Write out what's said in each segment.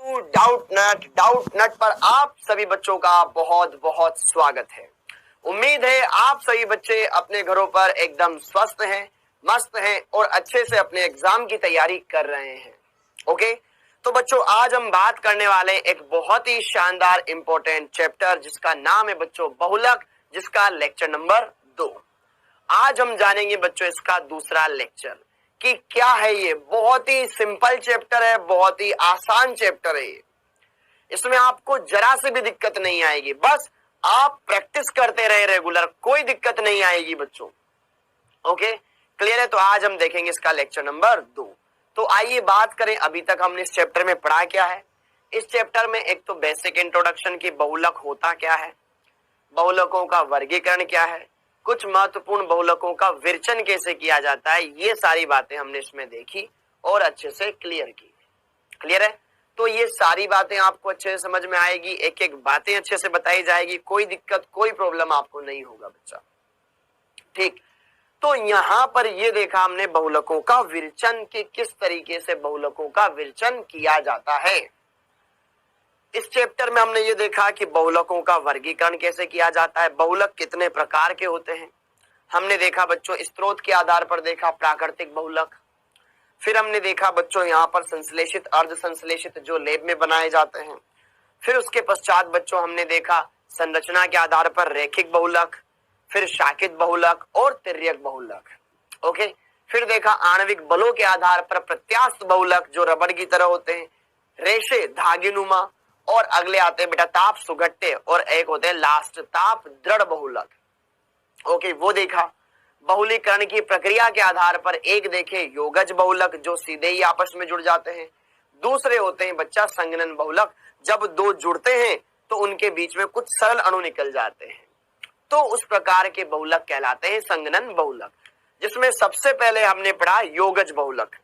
Doubt नट पर आप सभी बच्चों का बहुत बहुत स्वागत है। उम्मीद है आप सभी बच्चे अपने घरों पर एकदम स्वस्थ हैं, मस्त हैं और अच्छे से अपने एग्जाम की तैयारी कर रहे हैं। ओके, तो बच्चों आज हम बात करने वाले एक बहुत ही शानदार इंपॉर्टेंट चैप्टर जिसका नाम है बच्चों बहुलक, जिसका लेक्चर नंबर 2। आज हम जानेंगे बच्चों इसका दूसरा लेक्चर कि क्या है ये। बहुत ही सिंपल चैप्टर है, बहुत ही आसान चैप्टर है ये। इसमें आपको जरा से भी दिक्कत नहीं आएगी, बस आप प्रैक्टिस करते रहे रेगुलर, कोई दिक्कत नहीं आएगी बच्चों। ओके, क्लियर है। तो आज हम देखेंगे इसका लेक्चर नंबर 2। तो आइए बात करें अभी तक हमने इस चैप्टर में पढ़ा क्या है। इस चैप्टर में एक तो बेसिक इंट्रोडक्शन की बहुलक होता क्या है, बहुलकों का वर्गीकरण क्या है, कुछ महत्वपूर्ण बहुलकों का विरचन कैसे किया जाता है, ये सारी बातें हमने इसमें देखी और अच्छे से क्लियर की। क्लियर है। तो ये सारी बातें आपको अच्छे से समझ में आएगी, एक एक बातें अच्छे से बताई जाएगी, कोई दिक्कत कोई प्रॉब्लम आपको नहीं होगा बच्चा। ठीक, तो यहां पर ये देखा हमने बहुलकों का विरचन कि किस तरीके से बहुलकों का विरचन किया जाता है। इस चैप्टर में हमने ये देखा कि बहुलकों का वर्गीकरण कैसे किया जाता है, बहुलक कितने प्रकार के होते हैं। हमने देखा बच्चों स्त्रोत के आधार पर देखा प्राकृतिक बहुलक, फिर हमने देखा बच्चों यहाँ पर संश्लेषित अर्ध संश्लेषित जो लैब में बनाए जाते हैं। फिर उसके पश्चात बच्चों हमने देखा संरचना के आधार पर रैखिक बहुलक, फिर शाखित बहुलक और तिर्यक बहुलक। ओके, फिर देखा आणविक बलों के आधार पर प्रत्यास्थ बहुलक जो रबड़ की तरह होते हैं, रेशे धागेनुमा, और अगले आते हैं बेटा ताप सुगट्टे, और एक होते हैं लास्ट ताप दृढ़ बहुलक। ओके, वो देखा। बहुलीकरण की प्रक्रिया के आधार पर एक देखे योगज बहुलक जो सीधे ही आपस में जुड़ जाते हैं, दूसरे होते हैं बच्चा संगनन बहुलक, जब दो जुड़ते हैं तो उनके बीच में कुछ सरल अणु निकल जाते हैं, तो उस प्रकार के बहुलक कहलाते हैं संगनन बहुलक, जिसमें सबसे पहले हमने पढ़ा योगज बहुलक।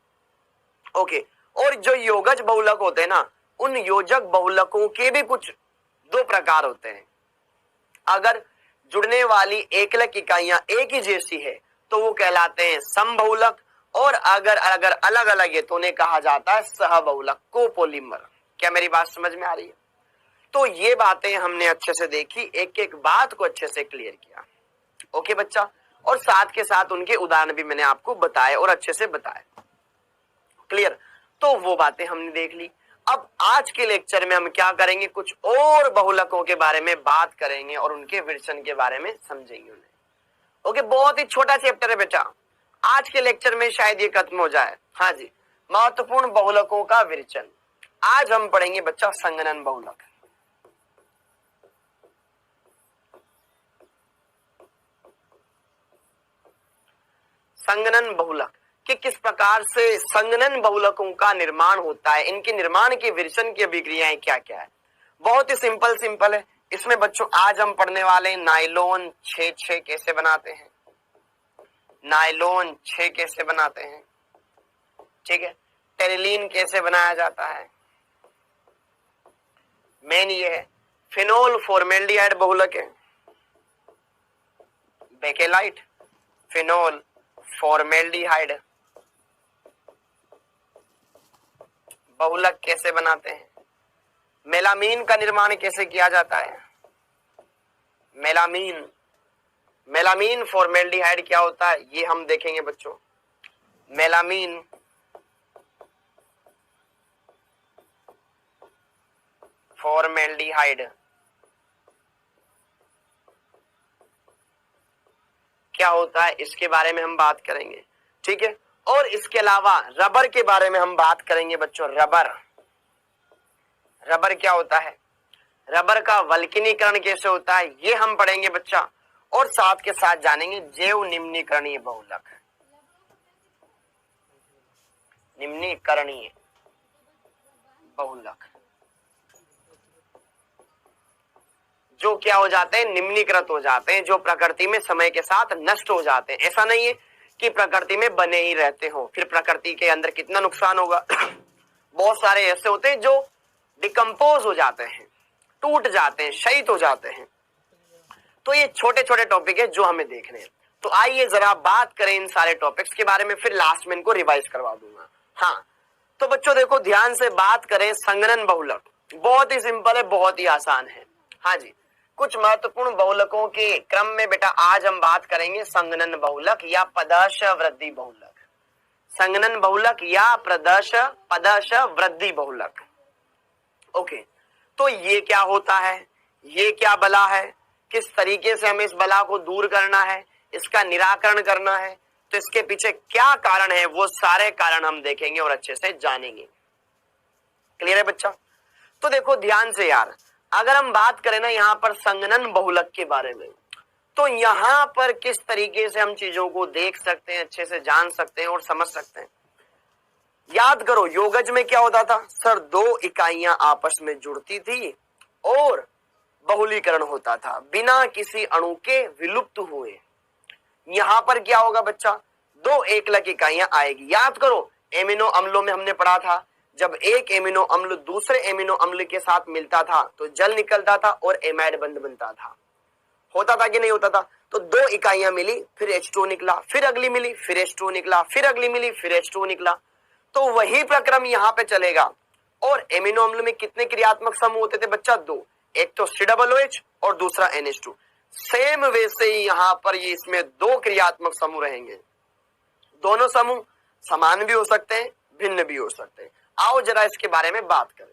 ओके, और जो योगज बहुलक होते हैं ना, उन योजक बहुलकों के भी कुछ दो प्रकार होते हैं। अगर जुड़ने वाली एकलक इकाइयां एक ही जैसी है तो वो कहलाते हैं समबहुलक, और अगर अलग अलग है तो उन्हें कहा जाता है सहबहुलक, कोपोलिमर। क्या मेरी बात समझ में आ रही है? तो ये बातें हमने अच्छे से देखी, एक एक बात को अच्छे से क्लियर किया। ओके बच्चा, और साथ के साथ उनके उदाहरण भी मैंने आपको बताए और अच्छे से बताए। क्लियर, तो वो बातें हमने देख ली। अब आज के लेक्चर में हम क्या करेंगे, कुछ और बहुलकों के बारे में बात करेंगे और उनके विरचन के बारे में समझेंगे उन्हें। ओके, बहुत ही छोटा चैप्टर है बेटा, आज के लेक्चर में शायद ये खत्म हो जाए। हाँ जी, महत्वपूर्ण बहुलकों का विरचन। आज हम पढ़ेंगे बच्चा संगनन बहुलक। संगनन बहुलक कि किस प्रकार से संगनन बहुलकों का निर्माण होता है, इनके निर्माण की विरचन की अभिक्रियाएं क्या क्या है। बहुत ही सिंपल है। इसमें बच्चों आज हम पढ़ने वाले नायलॉन 6 कैसे बनाते हैं, नायलॉन 6 कैसे बनाते हैं, ठीक है, टेरिलीन कैसे बनाया जाता है, मेन ये है। फिनोल फॉर्मेल्डिहाइड बहुलक है, बेकेलाइट, फिनोल फॉर्मेल्डिहाइड बहुलक कैसे बनाते हैं, मेलामीन का निर्माण कैसे किया जाता है, मेलामीन फॉर्मेल्डिहाइड क्या होता है ये हम देखेंगे बच्चों। मेलामीन फॉर्मेल्डिहाइड क्या होता है इसके बारे में हम बात करेंगे, ठीक है। और इसके अलावा रबर के बारे में हम बात करेंगे बच्चों। रबर क्या होता है, रबर का वल्कनीकरण कैसे होता है ये हम पढ़ेंगे बच्चा, और साथ के साथ जानेंगे जैव निम्नीकरणीय बहुलक, निम्नीकरणीय बहुलक जो क्या हो जाते हैं, निम्नीकृत हो जाते हैं, जो प्रकृति में समय के साथ नष्ट हो जाते हैं। ऐसा नहीं है कि प्रकृति में बने ही रहते हो, फिर प्रकृति के अंदर कितना नुकसान होगा। बहुत सारे ऐसे होते हैं जो डिकम्पोज हो जाते हैं, टूट जाते हैं, शहीद हो जाते हैं। तो ये छोटे छोटे टॉपिक है जो हमें देखने हैं। तो आइए जरा बात करें इन सारे टॉपिक्स के बारे में, फिर लास्ट में इनको रिवाइज करवा दूंगा। हाँ, तो बच्चों देखो ध्यान से बात करें संगणन बहुलक, बहुत ही सिंपल है, बहुत ही आसान है। हाँ जी, कुछ महत्वपूर्ण बहुलकों के क्रम में बेटा आज हम बात करेंगे संगणन बहुलक या पदश वृद्धि बहुलक। संगणन बहुलक या पदश वृद्धि बहुलक। ओके, तो ये क्या होता है, ये क्या बला है, किस तरीके से हमें इस बला को दूर करना है, इसका निराकरण करना है, तो इसके पीछे क्या कारण है, वो सारे कारण हम देखेंगे और अच्छे से जानेंगे। क्लियर है बच्चा? तो देखो ध्यान से यार, अगर हम बात करें ना यहाँ पर संगणन बहुलक के बारे में, तो यहाँ पर किस तरीके से हम चीजों को देख सकते हैं, अच्छे से जान सकते हैं और समझ सकते हैं। याद करो योगज में क्या होता था सर, दो इकाइयां आपस में जुड़ती थी और बहुलीकरण होता था बिना किसी अणु के विलुप्त हुए। यहां पर क्या होगा बच्चा, दो एकलक इकाइयां आएगी। याद करो एमिनो अम्लों में हमने पढ़ा था, जब एक एमिनो अम्ल दूसरे एमिनो अम्ल के साथ मिलता था तो जल निकलता था और एमाइड बंध बनता था। होता था कि नहीं होता था? तो दो इकाइयां मिली, फिर H2 निकला, फिर अगली मिली, फिर H2 निकला, फिर अगली मिली, फिर H2 निकला। तो वही प्रक्रम यहाँ पे चलेगा। और एमिनो अम्ल में कितने क्रियात्मक समूह होते थे बच्चा? दो, एक तो COOH और दूसरा NH2। सेम वैसे ही यहाँ पर ये इसमें दो क्रियात्मक समूह रहेंगे। दोनों समूह समान भी हो सकते हैं, भिन्न भी हो सकते हैं। आओ जरा इसके बारे में बात करें।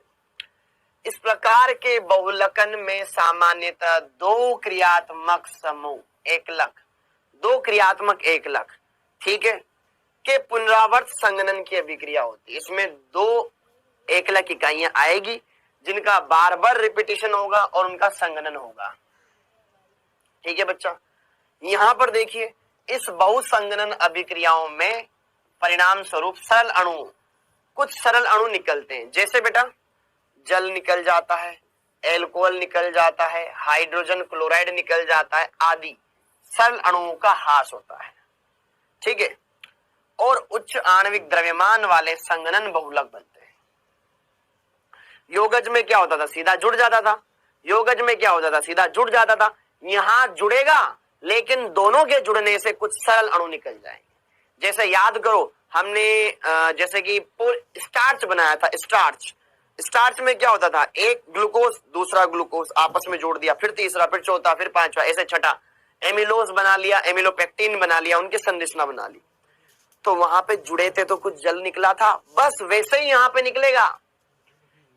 इस प्रकार के बहुलकन में सामान्यतः दो क्रियात्मक समूह एकलक, दो क्रियात्मक एकलक, ठीक है, के पुनरावर्त संगणन की अभिक्रिया होती है। इसमें दो एकलक इकाइयां आएगी जिनका बार बार रिपीटिशन होगा और उनका संगणन होगा। ठीक है बच्चा, यहां पर देखिए इस बहुसंगणन अभिक्रियाओं में परिणाम स्वरूप सरल अणु, कुछ सरल अणु निकलते हैं। जैसे बेटा जल निकल जाता है, एल्कोहल निकल जाता है, हाइड्रोजन क्लोराइड निकल जाता है आदि सरल अणुओं का ह्रास होता है। ठीक है, और उच्च आणविक द्रव्यमान वाले संगणन बहुलक बनते हैं। योगज में क्या होता था, सीधा जुड़ जाता था। योगज में क्या होता था, सीधा जुड़ जाता था। यहां जुड़ेगा लेकिन दोनों के जुड़ने से कुछ सरल अणु निकल जाएंगे। जैसे याद करो हमने जैसे कि स्टार्च बनाया था, स्टार्च में क्या होता था, एक ग्लूकोज दूसरा ग्लूकोज आपस में जोड़ दिया, फिर तीसरा, फिर चौथा, फिर पांचवा, ऐसे छठा, एमिलोज बना लिया, एमिलोपेक्टिन बना लिया, उनकी संरचना बना ली। तो वहां पे जुड़े थे तो कुछ जल निकला था, बस वैसे ही यहाँ पे निकलेगा।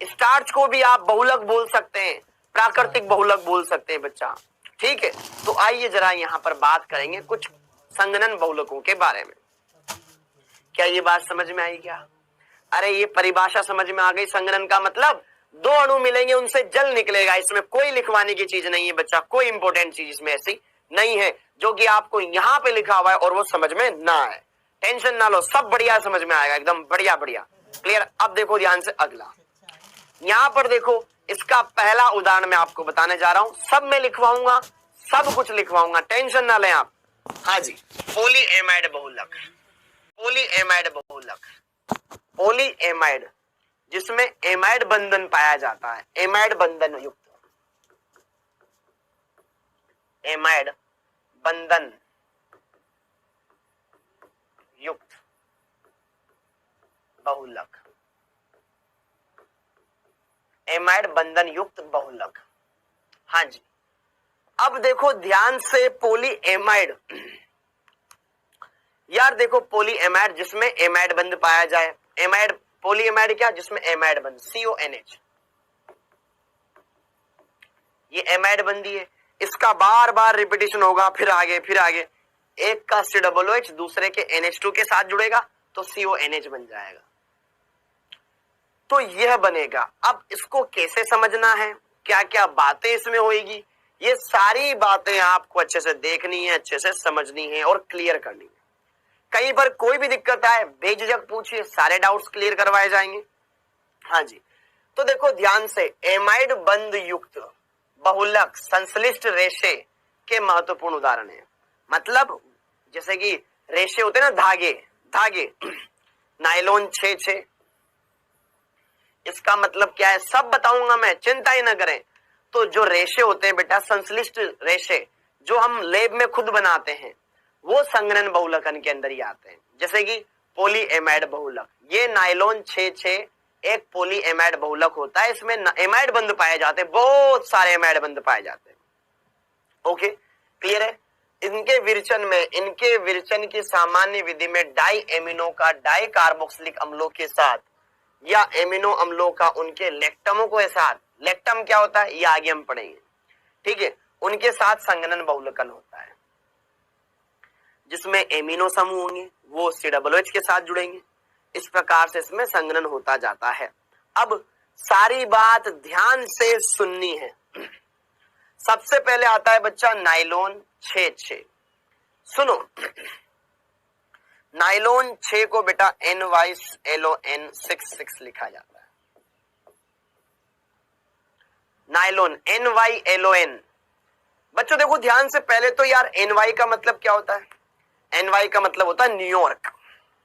स्टार्च को भी आप बहुलक बोल सकते हैं, प्राकृतिक बहुलक बोल सकते हैं बच्चा। ठीक है, तो आइए जरा यहाँ पर बात करेंगे कुछ संगणन बहुलकों के बारे में। क्या ये बात समझ में आई क्या? अरे ये परिभाषा समझ में आ गई। संगणन का मतलब दो अणु मिलेंगे उनसे जल निकलेगा। इसमें कोई लिखवाने की चीज नहीं है बच्चा, कोई इंपॉर्टेंट चीज इसमें ऐसी नहीं है जो कि आपको यहाँ पे लिखा हुआ है और वो समझ में ना आए। टेंशन ना लो, सब बढ़िया समझ में आएगा, एकदम बढ़िया बढ़िया क्लियर। अब देखो ध्यान से अगला, यहाँ पर देखो इसका पहला उदाहरण मैं आपको बताने जा रहा हूं। सब मैं लिखवाऊंगा, सब कुछ लिखवाऊंगा, टेंशन ना लें आप। हाँ जी, पॉलीएमाइड बहुलक, पॉलीएमाइड बहुलक, पॉलीएमाइड जिसमें एमाइड बंधन पाया जाता है, एमाइड बंधन युक्त, एमाइड बंधन युक्त बहुलक, एमाइड बंधन युक्त बहुलक। हाँ जी, अब देखो ध्यान से पॉलीएमाइड, यार देखो पॉलीएमाइड जिसमें एमाइड बंध पाया जाए, एमाइड पॉलीएमाइड क्या, जिसमें एमाइड बंध CONH, ये एमाइड बंधी है, इसका बार बार रिपीटिशन होगा, फिर आगे फिर आगे, एक का COOH दूसरे के NH2 के साथ जुड़ेगा तो CONH बन जाएगा। तो यह बनेगा। अब इसको कैसे समझना है, क्या क्या बातें इसमें होगी, ये सारी बातें आपको अच्छे से देखनी है, अच्छे से समझनी है और क्लियर करनी है। कहीं पर कोई भी दिक्कत आए बेझिझक पूछिए, सारे डाउट्स क्लियर करवाए जाएंगे। हाँ जी, तो देखो ध्यान से, एमाइड बंध युक्त बहुलक संश्लिष्ट रेशे के महत्वपूर्ण उदाहरण है। मतलब जैसे कि रेशे होते हैं ना, धागे नायलॉन 6 इसका मतलब क्या है सब बताऊंगा मैं, चिंता ही ना करें। तो जो रेशे होते हैं बेटा, संश्लिष्ट रेशे जो हम लैब में खुद बनाते हैं, वो संगणन बहुलकन के अंदर ही आते हैं। जैसे कि पॉलीएमाइड बहुलक। ये नाइलॉन 6 एक पॉलीएमाइड बहुलक होता है। इसमें एमाइड बंध पाए जाते हैं, बहुत सारे एमाइड बंध पाए जाते हैं। ओके, क्लियर है। इनके विरचन की सामान्य विधि में डाई एमिनो का डाई कार्बोक्सिलिक अम्लों के साथ या एमिनो अम्लों का उनके लेक्टमों के साथ, लेक्टम क्या होता है ये आगे हम पढ़ेंगे, ठीक है, उनके साथ संघनन बहुलकन होता है, जिसमें एमिनो समूह होंगे वो COOH के साथ जुड़ेंगे। इस प्रकार से इसमें संघनन होता जाता है। अब सारी बात ध्यान से सुननी है। सबसे पहले आता है बच्चा नाइलॉन 6। सुनो, नाइलॉन 6 को बेटा NyLON 6 लिखा जाता है। Nylon NyLON। बच्चों देखो ध्यान से, पहले तो यार NY का मतलब क्या होता है? NY का मतलब होता है न्यूयॉर्क,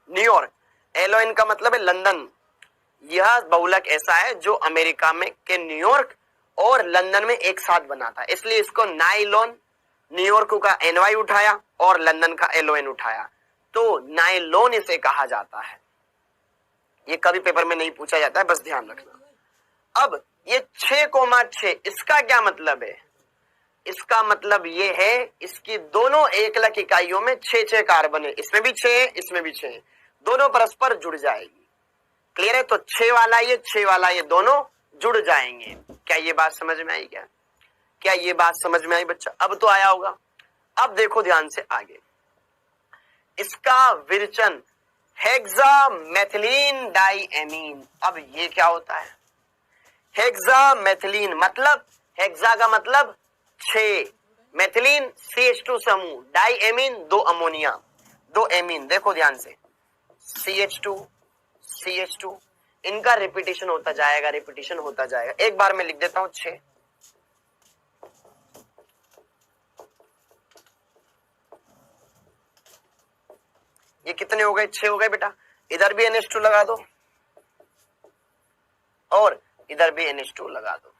न्यूयॉर्क। LON का मतलब है लंदन। यह बहुलक ऐसा है जो अमेरिका में के न्यूयॉर्क और लंदन में एक साथ बना था, इसलिए इसको नाइलॉन, न्यूयॉर्क का NY उठाया और लंदन का LON उठाया, तो नाइलॉन इसे कहा जाता है। ये कभी पेपर में नहीं पूछा जाता है, बस ध्यान रखना। अब ये 6,6 इसका क्या मतलब है? इसका मतलब ये है इसकी दोनों एकलक इकाइयों में 6 कार्बन है, इसमें भी 6 इसमें भी 6, दोनों परस्पर जुड़ जाएगी। क्लियर है? तो 6 वाला ये दोनों जुड़ जाएंगे। क्या ये बात समझ में आई? क्या ये बात समझ में आई बच्चा? अब तो आया होगा। अब देखो ध्यान से आगे, इसका विरचन हेक्सामेथिलीन डाइएमीन। अब ये क्या होता है? हेक्सामेथिलीन मतलब, हेक्सा का मतलब 6, मेथिलीन CH2 समूह, डाइएमीन 2 अमोनिया, 2 एमीन। देखो ध्यान से, CH2 इनका रिपीटेशन होता जाएगा, रिपीटेशन होता जाएगा। एक बार मैं लिख देता हूं 6। ये कितने हो गए? 6 हो गए बेटा। इधर भी NH2 लगा दो और इधर भी NH2 लगा दो।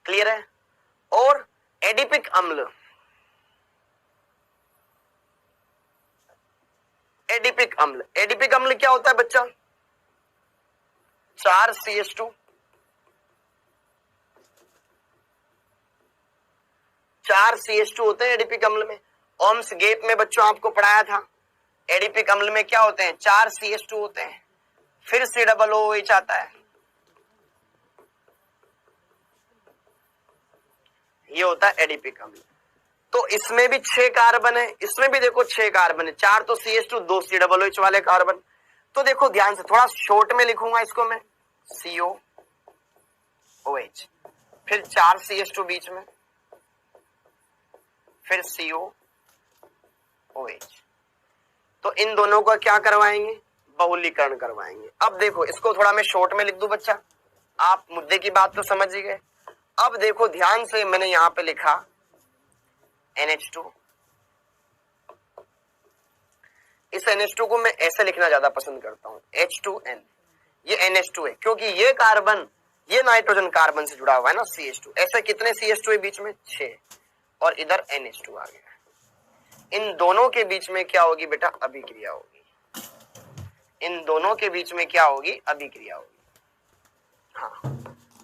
क्लियर है? और एडिपिक अम्ल, एडिपिक अम्ल क्या होता है बच्चा? 4 CH2, 4 CH2 होते हैं एडिपिक अम्ल में। ओम्स गेप में बच्चों आपको पढ़ाया था, एडिपिक अम्ल में क्या होते हैं? 4 CH2 होते हैं, फिर COOH आता है, ये होता है एडिपिक अम्ल। तो इसमें भी 6 कार्बन है, इसमें भी देखो 6 कार्बन है, 4 तो CH2, 2 COOH वाले कार्बन। तो देखो ध्यान से, थोड़ा शॉर्ट में लिखूंगा इसको मैं, COOH, फिर 4 CH2 बीच में, फिर COOH। तो इन दोनों का क्या करवाएंगे? बहुलीकरण करवाएंगे। अब देखो इसको थोड़ा मैं शॉर्ट में लिख दूं बच्चा, आप मुद्दे की बात तो समझ ही गए। अब देखो ध्यान से, मैंने यहां पे लिखा NH2। इस NH2 को मैं ऐसे लिखना ज्यादा पसंद करता हूं, H2N। ये NH2 है क्योंकि ये कार्बन, ये नाइट्रोजन कार्बन से जुड़ा हुआ है ना, CH2। ऐसे कितने CH2 है बीच में? 6, और इधर NH2 आ गया। इन दोनों के बीच में क्या होगी बेटा? अभिक्रिया होगी। इन दोनों के बीच में क्या होगी? अभिक्रिया होगी। हाँ,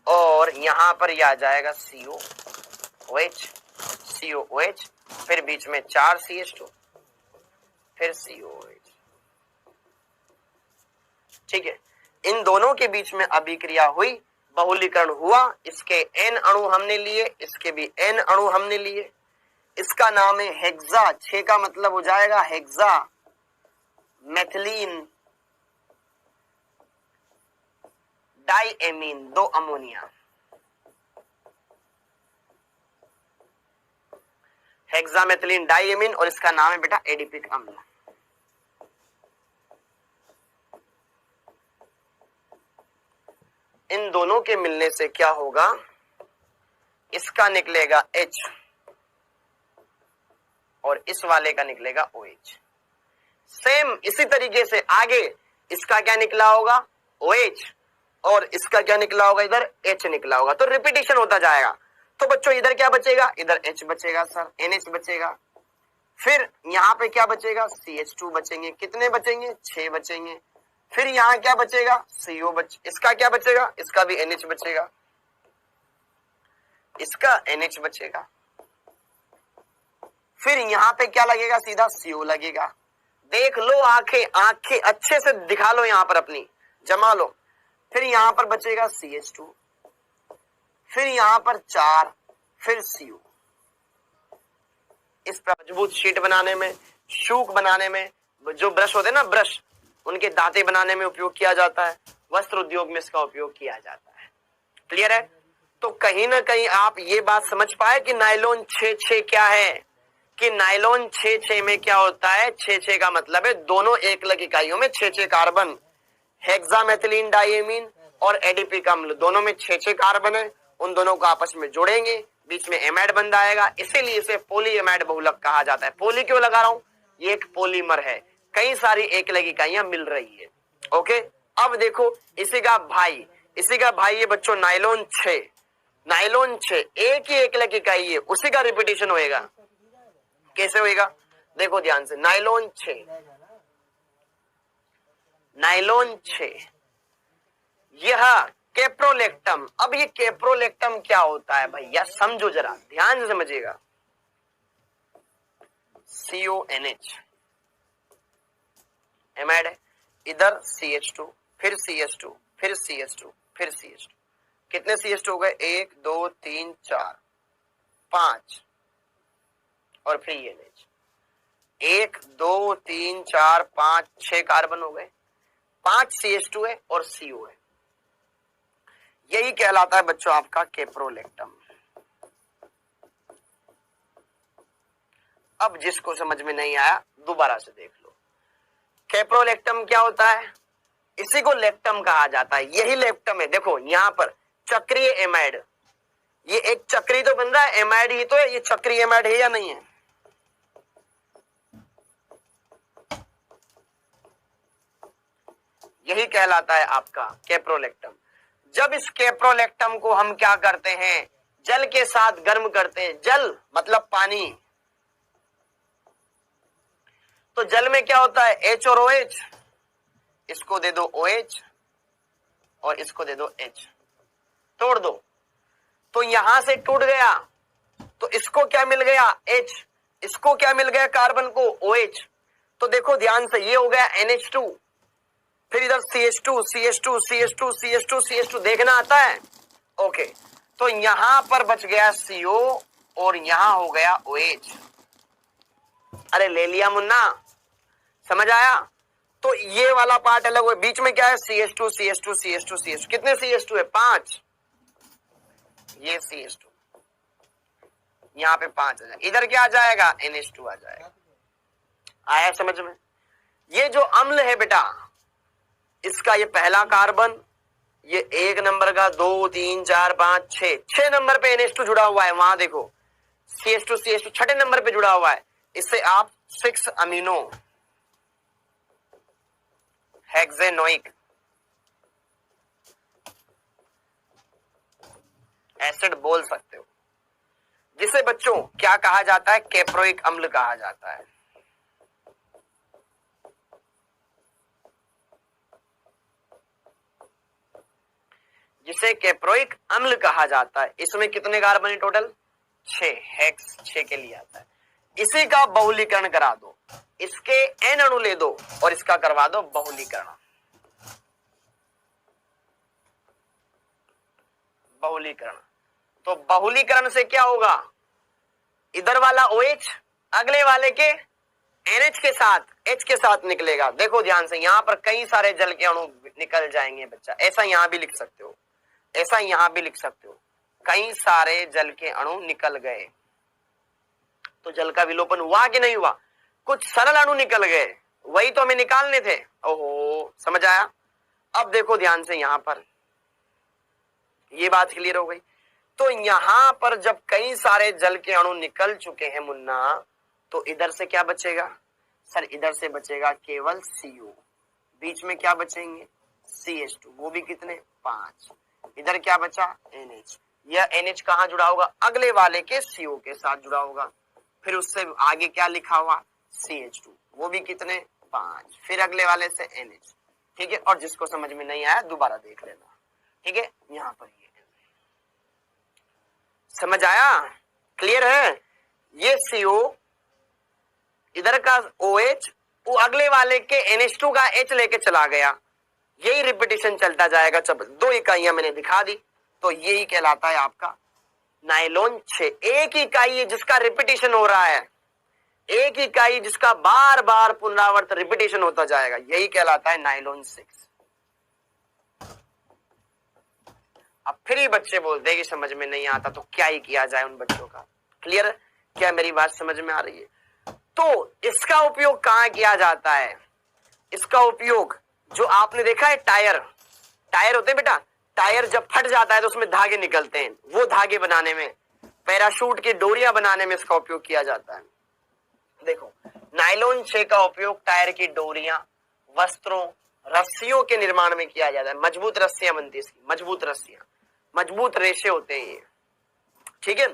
और यहां पर यह आ जाएगा COOH, फिर बीच में 4 CH2, फिर COOH। ठीक है, इन दोनों के बीच में अभिक्रिया हुई, बहुलीकरण हुआ। इसके N अणु हमने लिए, इसके भी N अणु हमने लिए। इसका नाम है हेक्सा। 6 का मतलब हो जाएगा hexa methylene diamine, 2 ammonia. Hexamethylene diamine, और इसका नाम है बेटा एडिपिक अम्ल। इन दोनों के मिलने से क्या होगा? इसका निकलेगा H और इस वाले का निकलेगा OH। सेम इसी तरीके से आगे इसका क्या निकला होगा? OH, और इसका क्या निकला होगा? इधर H निकला होगा। तो रिपीटेशन होता जाएगा। तो बच्चों इधर क्या बचेगा? इधर H बचेगा सर, NH बचेगा, फिर यहाँ पे क्या बचेगा, CH2 बचेंगे, कितने बचेंगे, 6 बचेंगे। फिर यहाँ क्या बचेगा, CO इसका क्या बचेगा, इसका भी NH बचेगा, इसका NH बचेगा। फिर यहाँ पे क्या लगेगा, सीधा CO लगेगा। देख लो, आंखें अच्छे से दिखा लो, यहाँ पर अपनी जमा लो। फिर यहाँ पर बचेगा CH2, फिर यहाँ पर 4, फिर CO। इस पर मजबूत शीट बनाने में, शूक बनाने में, जो ब्रश होते हैं ना, ब्रश, उनके दांते बनाने में उपयोग किया जाता है। वस्त्र उद्योग में इसका उपयोग किया जाता है। क्लियर है? तो कहीं ना कहीं आप ये बात समझ पाए कि नायलॉन 6-6 क्या है, कि नायलॉन 6-6 में क्या होता है। 6-6 का मतलब है दोनों एकलक इकाइयों में 6-6 कार्बन। हेक्सामेथिलीन डाइएमीन और एडिपिक अम्ल दोनों में 6-6 कार्बन है। उन दोनों को आपस में जोड़ेंगे, बीच में एमाइड बन जाएगा, इसीलिए इसे पॉलीएमाइड बहुलक कहा जाता है। पोली क्यों लगा रहा हूं, ये एक पॉलीमर है, कई सारी एकलक इकाइयां मिल रही है। ओके, अब देखो इसी का भाई ये बच्चों नायलॉन 6 एक ही एकलक इकाई है, उसी का रिपीटेशन होएगा। कैसे होएगा, देखो ध्यान से, नायलॉन 6 यह कैप्रोलेक्टम। अब ये कैप्रोलेक्टम क्या होता है भैया, समझो जरा, ध्यान से समझिएगा। CONH एमाइड है, इधर CH2, फिर CH2, फिर CH2, फिर CH2। कितने CH2 हो गए, 1 2 3 4 5, और फिर NH। 1 2 3 4 5 6 कार्बन हो गए, 5 CH2 है और CO है। यही कहलाता है बच्चों आपका कैप्रोलेक्टम। अब जिसको समझ में नहीं आया दोबारा से देख लो। कैप्रोलेक्टम क्या होता है, इसी को लेक्टम कहा जाता है, यही लेक्टम है। देखो यहां पर चक्रीय एमाइड, ये एक चक्री तो बन रहा है, एमाइड ही तो है, ये चक्रीय एमाइड है या नहीं है। यही कहलाता है आपका कैप्रोलेक्टम। जब इस कैप्रोलेक्टम को हम क्या करते हैं, जल के साथ गर्म करते हैं। जल मतलब पानी, तो जल में क्या होता है, H और OH, इसको दे दो OH और इसको दे दो H, तोड़ दो, तो यहां से टूट गया, तो इसको क्या मिल गया, H, इसको क्या मिल गया, कार्बन को OH। तो देखो ध्यान से, ये हो गया NH2, फिर इधर CH2 CH2 CH2 CH2 CH2, देखना आता है। ओके, तो यहां पर बच गया CO और यहां हो गया OH। अरे ले लिया मुन्ना, समझ आया। तो ये वाला पार्ट अलग हुआ, बीच में क्या है, CH2 CH2 CH2 CH2, कितने CH2 है, 5, ये CH2, यहां पे 5 आ जाएगा, इधर क्या आ जाएगा, NH2 आ जाएगा। आया समझ में। ये जो अम्ल है बेटा, इसका ये पहला कार्बन, ये 1 नंबर का, 2 3 4 5 6 नंबर पे NH2 जुड़ा हुआ है, वहां देखो CH2 CH2 छठे नंबर पे जुड़ा हुआ है। इससे आप 6 अमीनो हेक्सेनोइक एसिड बोल सकते हो, जिसे बच्चों क्या कहा जाता है, कैप्रोइक अम्ल कहा जाता है। जिसे कैप्रोइक अम्ल कहा जाता है। इसमें कितने कार्बन है टोटल, 6, हेक्स 6 के लिए आता है। इसी का बहुलीकरण करा दो, इसके N अणु ले दो और इसका करवा दो बहुलीकरण। तो बहुलीकरण से क्या होगा, इधर वाला OH अगले वाले के NH के साथ, H के साथ निकलेगा। देखो ध्यान से, यहां पर कई सारे जल के अणु निकल जाएंगे बच्चा, ऐसा यहां भी लिख सकते हो, ऐसा यहां भी लिख सकते हो, कई सारे जल के अणु निकल गए। तो जल का विलोपन हुआ कि नहीं हुआ, कुछ सरल अणु निकल गए, वही तो हमें निकालने थे। ओहो, समझ आया। अब देखो ध्यान से, यहां पर ये बात क्लियर हो गई। तो यहां पर जब कई सारे जल के अणु निकल चुके हैं मुन्ना, तो इधर से क्या बचेगा सर, इधर से बचेगा केवल CO, बीच में क्या बचेंगे, CH2, वो भी कितने, 5, इधर क्या बचा, NH। यह NH कहां जुड़ा होगा, अगले वाले के CO के साथ जुड़ा होगा। फिर उससे आगे क्या लिखा हुआ CH2, वो भी कितने 5, फिर अगले वाले से NH, ठीक है। और जिसको समझ में नहीं आया दोबारा देख लेना, ठीक है। यहाँ पर ये समझ आया, क्लियर है। ये CO इधर का OH वो अगले वाले के NH2 का H लेके चला गया, यही रिपीटेशन चलता जाएगा। जब 2 इकाइयां मैंने दिखा दी तो यही कहलाता है आपका नायलॉन 6। एक इकाई जिसका रिपीटेशन हो रहा है, एक इकाई जिसका बार बार पुनरावर्त रिपीटेशन होता जाएगा, यही कहलाता है नायलॉन 6। अब फिर ही बच्चे बोलते हैं कि समझ में नहीं आता, तो क्या ही किया जाए उन बच्चों का। क्लियर, क्या मेरी बात समझ में आ रही है? तो इसका उपयोग कहां किया जाता है? इसका उपयोग जो आपने देखा है टायर होते हैं बेटा, टायर जब फट जाता है तो उसमें धागे निकलते हैं, वो धागे बनाने में, पैराशूट की डोरियां बनाने में इसका उपयोग किया जाता है। देखो, नायलॉन 6 का उपयोग टायर की डोरियां, वस्त्रों, रस्सियों के निर्माण में किया जाता है। मजबूत रस्सियां बनती है इसकी, मजबूत रस्सियां, मजबूत रेशे होते हैं ये, ठीक है।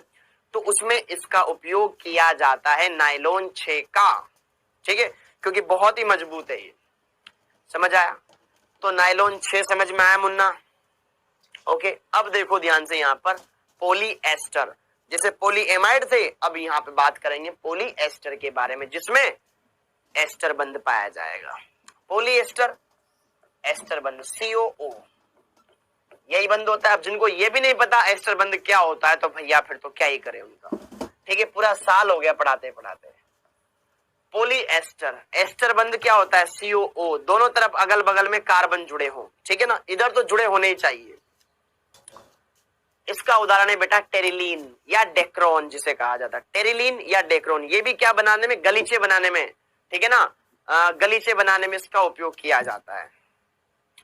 तो उसमें इसका उपयोग किया जाता है नायलॉन 6 का, ठीक है, क्योंकि बहुत ही मजबूत है ये। समझ आया? तो नायलॉन 6 समझ में आया मुन्ना? ओके। अब देखो ध्यान से, यहाँ पर पॉलीएस्टर, जैसे पॉलीएमाइड थे, अब यहाँ पे बात करेंगे पॉलीएस्टर के बारे में, जिसमें एस्टर बंध पाया जाएगा। पॉलीएस्टर, एस्टर बंध COO, यही बंध होता है। अब जिनको ये भी नहीं पता एस्टर बंध क्या होता है, तो भैया फिर तो क्या ही करें उनका, ठीक है। पूरा साल हो गया पढ़ाते पढ़ाते। पॉलीएस्टर, एस्टर बंध क्या होता है? COO, दोनों तरफ अगल बगल में कार्बन जुड़े हो, ठीक है ना, इधर तो जुड़े होने ही चाहिए। इसका उदाहरण है बेटा टेरिलीन या डेक्रोन, जिसे कहा जाता है टेरिलीन या डेक्रोन। ये भी क्या बनाने में? गलीचे बनाने में, ठीक है ना, गलीचे बनाने में इसका उपयोग किया जाता है,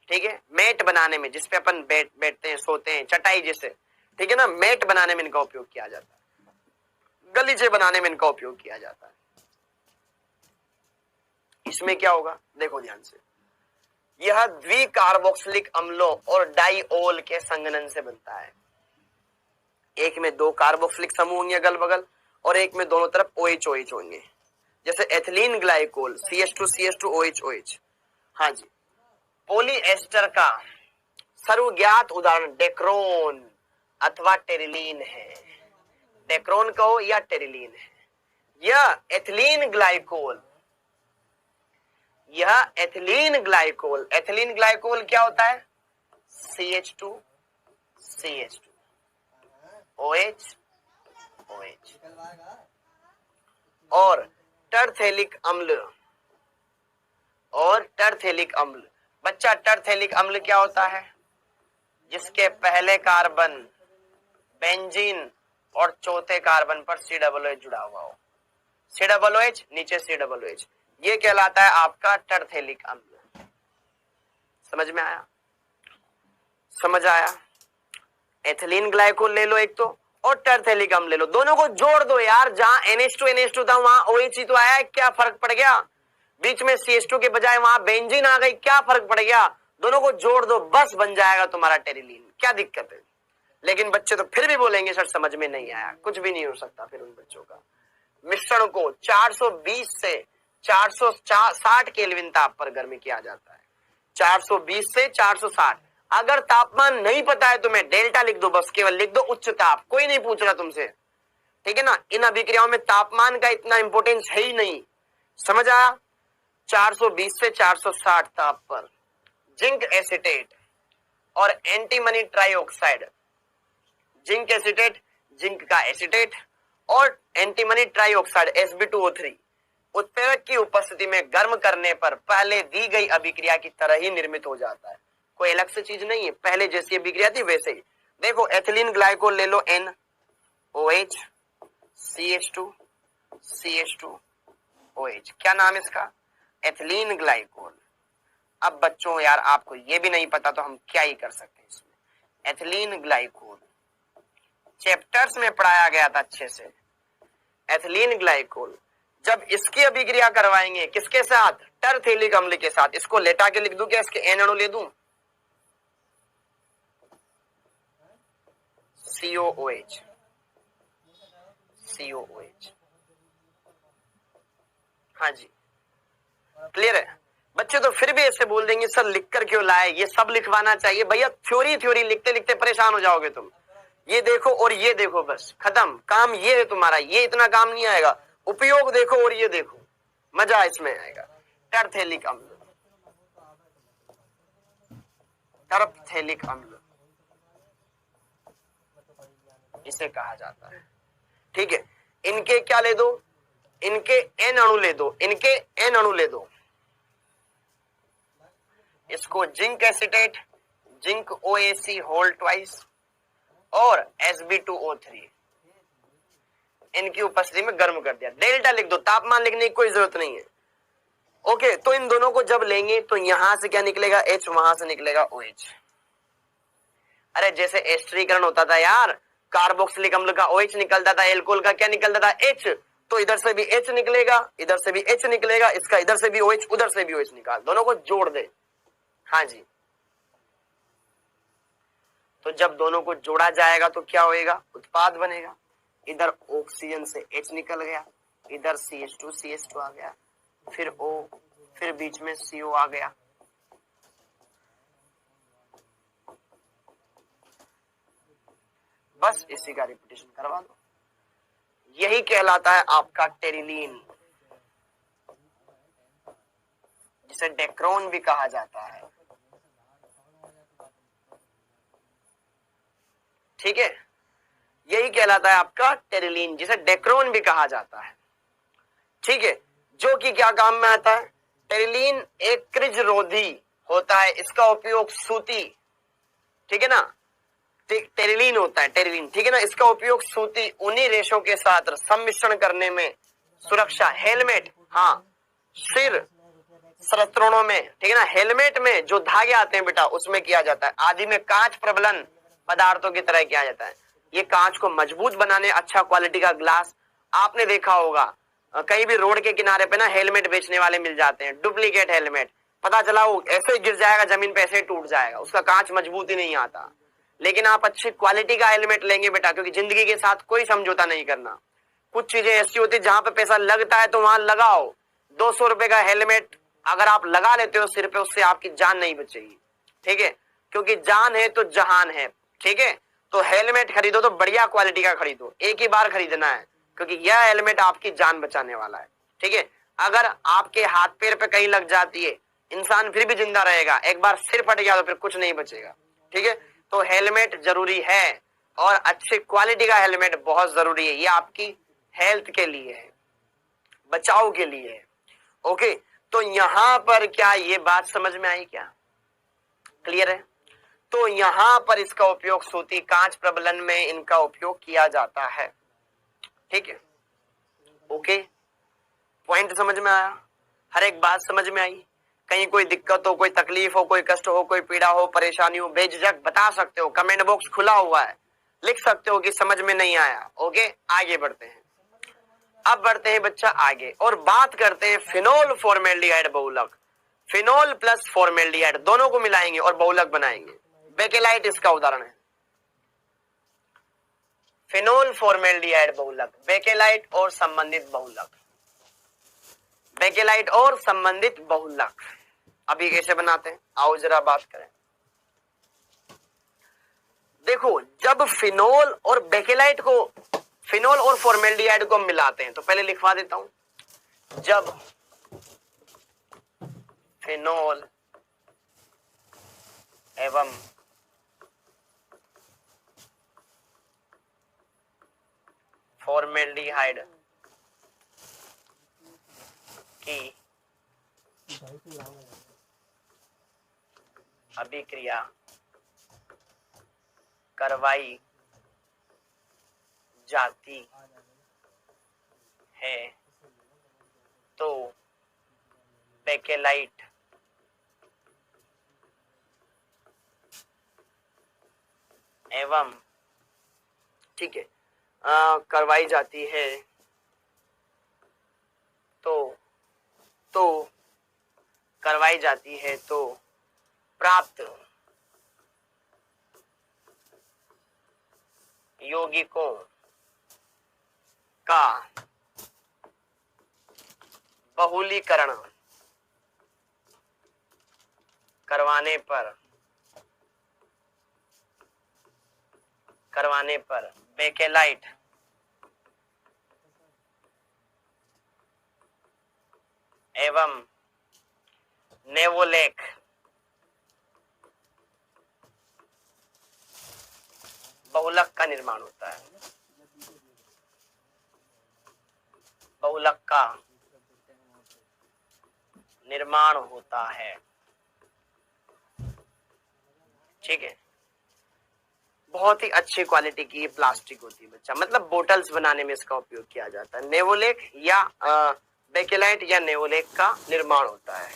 ठीक है। मैट बनाने में, जिसपे अपन बैठते हैं, सोते हैं, चटाई जैसे, ठीक है ना, मैट बनाने में इनका उपयोग किया जाता है, गलीचे बनाने में इनका उपयोग किया जाता है। इसमें क्या होगा देखो ध्यान से, यह द्विकार्बोक्सिलिक अम्लों और डाइओल के संघनन से बनता है। एक में 2 कार्बोक्सिलिक समूह होंगे अगल बगल, और एक में दोनों तरफ OH होंगे, जैसे एथिलीन ग्लाइकोल CH2CH2OH। हाँ जी। पॉलीएस्टर का सर्वज्ञात उदाहरण डेक्रोन अथवा टेरिलीन है। डेक्रोन कहो या टेरिलीन है। यह एथिलीन ग्लाइकोल, एथिलीन ग्लाइकोल क्या होता है? CH2CH2 OH और टरथेलिक अम्ल, बच्चा टरथेलिक अम्ल क्या होता है? जिसके पहले कार्बन बेंजीन और चौथे कार्बन पर COOH जुड़ा हुआ हो, COOH नीचे COOH, ये कहलाता है आपका टरथेलिक अम्ल। समझ में आया? समझ आया? एथिलीन ग्लाइकोल ले लो एक तो, और टरथेलिक अम्ल ले लो, दोनों को जोड़ दो यार। जहां NH2 था वहां OH तो आया, क्या फर्क पड़ गया? बीच में CH2 के बजाय वहां बेंजीन आ गई, क्या फर्क पड़ गया? दोनों को जोड़ दो, बस बन जाएगा तुम्हारा टेरिलीन। क्या दिक्कत है? लेकिन बच्चे तो फिर भी बोलेंगे सर समझ में नहीं आया। कुछ भी नहीं हो सकता फिर उन बच्चों का। मिश्रण को 420 से 460 केल्विन ताप पर गर्म किया जाता है। 420 से 460। अगर तापमान नहीं पता है तुम्हें, डेल्टा लिख दो, बस केवल लिख दो उच्च ताप, कोई नहीं पूछ रहा तुमसे, ठीक है ना। इन अभिक्रियाओं में तापमान का इतना इंपोर्टेंस है ही नहीं। समझ आया? 420 से 460 ताप पर जिंक एसिटेट और antimony trioxide, zinc acetate, zinc का एसिटेट, और एंटीमनी ट्राइऑक्साइड Sb2O3 उत्प्रेरक की उपस्थिति में गर्म करने पर पहले दी गई अभिक्रिया की तरह ही निर्मित हो जाता है। कोई अलग से चीज नहीं है, पहले जैसी अभिक्रिया थी वैसे ही। देखो एथिलीन ग्लाइकोल ले लो, NOH CH2CH2OH, क्या नाम है इसका? Ethylene glycol. अब बच्चों यार आपको ये भी नहीं पता तो हम क्या ही कर सकते हैं इसमें। एथिलीन ग्लाइकोल चैप्टर्स में पढ़ाया गया था अच्छे से। एथिलीन ग्लाइकोल जब इसकी अभिक्रिया करवाएंगे किसके साथ? टरथेलिक अम्ल के साथ। इसको लेटा के लिख दूं क्या? इसके N अणु ले दूं? COOH हाँ जी, क्लियर है बच्चे? तो फिर भी ऐसे बोल देंगे सर लिख कर क्यों लाए, ये सब लिखवाना चाहिए। भैया थ्योरी थ्योरी लिखते लिखते परेशान हो जाओगे तुम। ये देखो और ये देखो, बस खत्म काम। ये है तुम्हारा, ये इतना काम नहीं आएगा। उपयोग देखो और ये देखो, मजा इसमें आएगा। टरथेलिक अम्ल, टरपथेलिक अम्ल इसे कहा जाता है। ठीक है, इनके क्या ले दो, इनके एन अणु ले दो, इनके एन अणु ले दो। इसको zinc acetate, zinc OAC whole twice और Sb2O3 इनकी उपस्थिति में गर्म कर दिया। डेल्टा लिख दो, तापमान लिखने की कोई जरूरत नहीं है। ओके, तो इन दोनों को जब लेंगे तो यहां से क्या निकलेगा, H, वहां से निकलेगा OH। अरे जैसे एस्टरीकरण होता था यार, कार्बोक्सिलिक अम्ल का OH निकलता था, एल्कोहल का क्या निकलता था, H। तो इधर से भी H निकलेगा, इधर से भी H निकलेगा, इसका इधर से भी OH, उधर से भी OH निकाल, दोनों को जोड़ दे। हाँ जी, तो जब दोनों को जोड़ा जाएगा तो क्या होएगा, उत्पाद बनेगा। इधर ऑक्सीजन से H निकल गया, इधर CH2 आ गया, फिर O, फिर बीच में CO आ गया। बस इसी का रिपीटेशन करवा दो। यही कहलाता है आपका टेरिलीन, जिसे डेक्रोन भी कहा जाता है। ठीक है, यही कहलाता है आपका टेरिलीन, जिसे डेक्रोन भी कहा जाता है। ठीक है, जो कि क्या काम में आता है, टेरिलीन एक क्रिज रोधी होता है, इसका उपयोग सूती, ठीक है ना, टेरिलीन होता है, टेरिलीन, ठीक है ना, इसका उपयोग सूती ऊनी रेशों के साथ सम्मिश्रण करने में, सुरक्षा, हेलमेट, हाँ, सिर संरचनाओं में, ठीक है ना, हेलमेट में जो धागे आते हैं बेटा उसमें किया जाता है। आदि में कांच प्रबलन पदार्थों की तरह किया जाता है। ये कांच को मजबूत बनाने, अच्छा क्वालिटी का ग्लास, आपने देखा होगा कहीं भी रोड के किनारे पे ना हेलमेट बेचने वाले मिल जाते हैं, डुप्लीकेट हेलमेट, पता चला वो ऐसे ही गिर जाएगा जमीन पे, ऐसे ही टूट जाएगा, उसका कांच मजबूत ही नहीं आता। लेकिन आप अच्छी क्वालिटी का हेलमेट लेंगे बेटा, क्योंकि जिंदगी के साथ कोई समझौता नहीं करना। कुछ चीजें ऐसी होती है जहां पे पैसा लगता है तो वहां लगाओ। 200 रुपए का हेलमेट अगर आप लगा लेते हो सिर पे, उससे आपकी जान नहीं बचेगी। ठीक है, क्योंकि जान है तो जहान है। ठीक है, तो हेलमेट खरीदो तो बढ़िया क्वालिटी का खरीदो, एक ही बार खरीदना है, क्योंकि यह हेलमेट आपकी जान बचाने वाला है। ठीक है, अगर आपके हाथ पैर पे कहीं लग जाती है, इंसान फिर भी जिंदा रहेगा, एक बार सिर फट गया तो फिर कुछ नहीं बचेगा। ठीक है, तो हेलमेट जरूरी है, और अच्छी क्वालिटी का हेलमेट बहुत जरूरी है। ये आपकी हेल्थ के लिए है, बचाव के लिए है। ओके, तो यहां पर क्या ये बात समझ में आई क्या, क्लियर है? तो यहां पर इसका उपयोग सूती कांच प्रबलन में इनका उपयोग किया जाता है। ठीक है, ओके, पॉइंट समझ में आया, हर एक बात समझ में आई? कहीं कोई दिक्कत हो, कोई तकलीफ हो, कोई कष्ट हो, कोई पीड़ा हो, परेशानी हो, बेझिझक बता सकते हो, कमेंट बॉक्स खुला हुआ है, लिख सकते हो कि समझ में नहीं आया। ओके, आगे बढ़ते हैं। अब बढ़ते हैं बच्चा आगे और बात करते हैं फिनोल फॉर्मेल्डिहाइड बहुलक। फिनोल प्लस फॉर्मेल्डिहाइड दोनों को मिलाएंगे और बहुलक बनाएंगे। बेकेलाइट इसका उदाहरण है। फिनोल फॉर्मेल्डिहाइड बहुलक, बेकेलाइट और संबंधित बहुलक, बेकेलाइट और संबंधित बहुलक। अभी कैसे बनाते हैं, आओ जरा बात करें। देखो, जब फिनोल और बेकेलाइट को, फिनोल और फॉर्मेल्डिहाइड को मिलाते हैं, तो पहले लिखवा देता हूं, जब फिनोल एवं फॉर्मेल्डिहाइड की अभिक्रिया करवाई जाती है तो बेकेलाइट एवं, ठीक है, करवाई जाती है तो करवाई जाती है तो प्राप्त यौगिकों का बहुलीकरण करवाने पर बेकेलाइट एवं नेवोलेक बहुलक का निर्माण होता है। बहुलक का निर्माण होता है। ठीक है, बहुत ही अच्छी क्वालिटी की प्लास्टिक होती है बच्चा, मतलब बोटल्स बनाने में इसका उपयोग किया जाता है। नेवोलेक या बेकेलाइट या नेवोलेक का निर्माण होता है।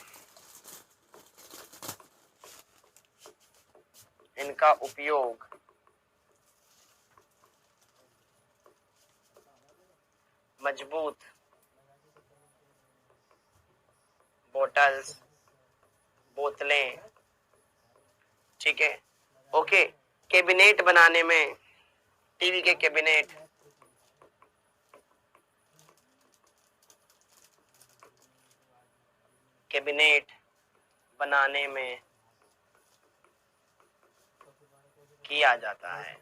इनका उपयोग मजबूत बोतल्स, बोतलें, ठीक है, ओके, कैबिनेट बनाने में, टीवी के कैबिनेट, बनाने में किया जाता है।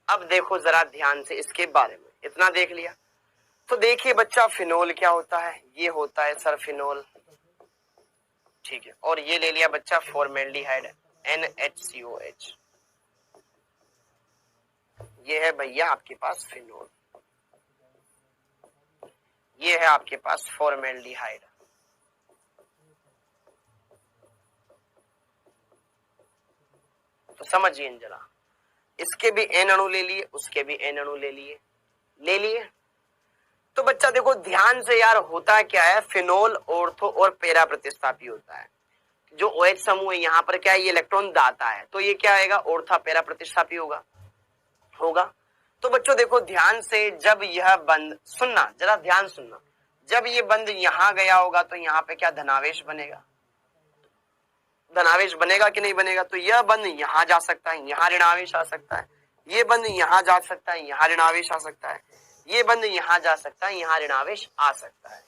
अब देखो जरा ध्यान से इसके बारे में, इतना देख लिया तो देखिए बच्चा, फिनोल क्या होता है? ये होता है सर फिनोल, ठीक है, और ये ले लिया बच्चा फॉर्मेल्डिहाइड NHCOH, ये है भैया आपके पास फिनोल, ये है आपके पास फॉर्मेल्डिहाइड। तो समझिए जरा, इसके भी N अणु ले लिए, उसके भी N अणु ले लिए। तो बच्चा देखो ध्यान से यार, होता क्या है, फिनोल ऑर्थो और पैरा प्रतिस्थापी होता है। जो OH समूह है यहाँ पर क्या है, ये इलेक्ट्रॉन दाता है, तो ये क्या आएगा, ऑर्था पैरा प्रतिस्थापी होगा। तो बच्चों देखो ध्यान से, जब यह बंद, सुनना जरा ध्यान सुनना, जब ये बंद यहाँ गया होगा तो यहाँ पे क्या धनावेश बनेगा, धनावेश बनेगा कि नहीं बनेगा? तो यह बंद यहाँ जा सकता है, यहाँ ऋणावेश आ सकता है, ये बंद यहाँ जा सकता है, यहाँ ऋणावेश आ सकता है, ये बंद यहाँ जा सकता है, यहाँ ऋणावेश आ सकता है।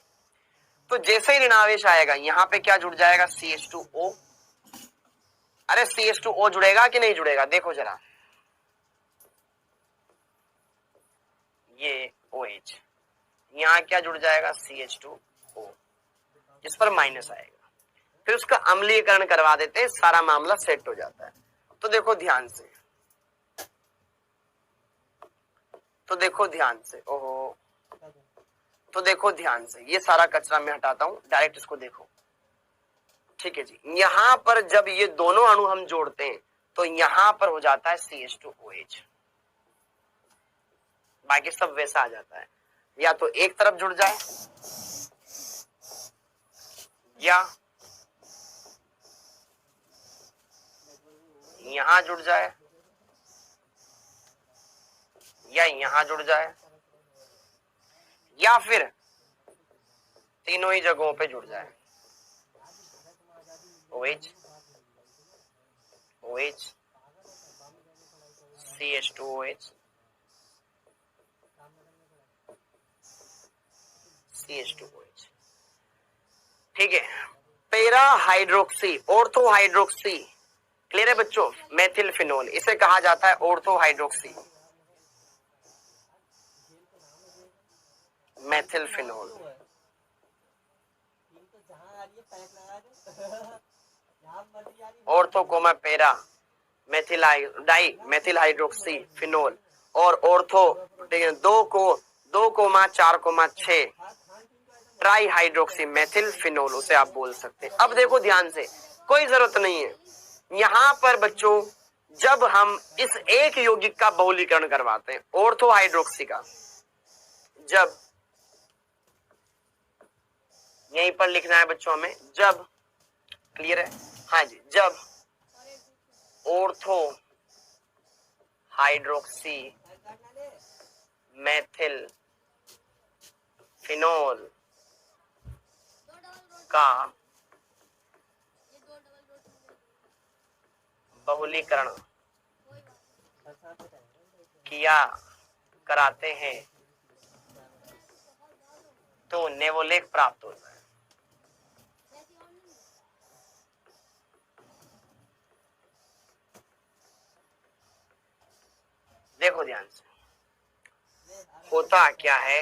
तो जैसे ही ऋणावेश आएगा यहाँ पे क्या जुड़ जाएगा, CH2O। अरे CH2O जुड़ेगा कि नहीं जुड़ेगा, देखो जरा, ये OH, यहाँ क्या जुड़ जाएगा, CH2O, जिस पर माइनस आएगा, फिर उसका अम्लीकरण करवा देते हैं, सारा मामला सेट हो जाता है। तो देखो ध्यान से, ओहो, तो देखो ध्यान से, ये सारा कचरा मैं हटाता हूं, डायरेक्ट इसको देखो, ठीक है जी। यहां पर जब ये दोनों अणु हम जोड़ते हैं तो यहां पर हो जाता है CH2OH, बाकी सब वैसा आ जाता है, या तो एक तरफ जुड़ जाए या यहां जुड़ जाए या यहां जुड़ जाए, या फिर तीनों ही जगहों पे जुड़ जाए, OH CH2OH CH2OH, ठीक है। Para hydroxy, ortho hydroxy, clear है बच्चों, मेथिल फिनोल, इसे कहा जाता है ortho hydroxy, methyl phenol. Ortho comma para methyl hydroxy phenol, और ortho 2,4,6 tri hydroxy methyl phenol, उसे आप बोल सकते हैं। अब देखो ध्यान से, कोई जरूरत नहीं है यहां पर बच्चों, जब हम इस एक यौगिक का बहुलीकरण करवाते हैं ऑर्थो हाइड्रोक्सी का, जब यहीं पर लिखना है बच्चों हमें, जब, क्लियर है, हाँ जी, जब ऑर्थो हाइड्रोक्सी मेथिल फिनोल का बहुलीकरण किया कराते हैं तो नेवोलेक प्राप्त होता है। देखो ध्यान से, होता क्या है,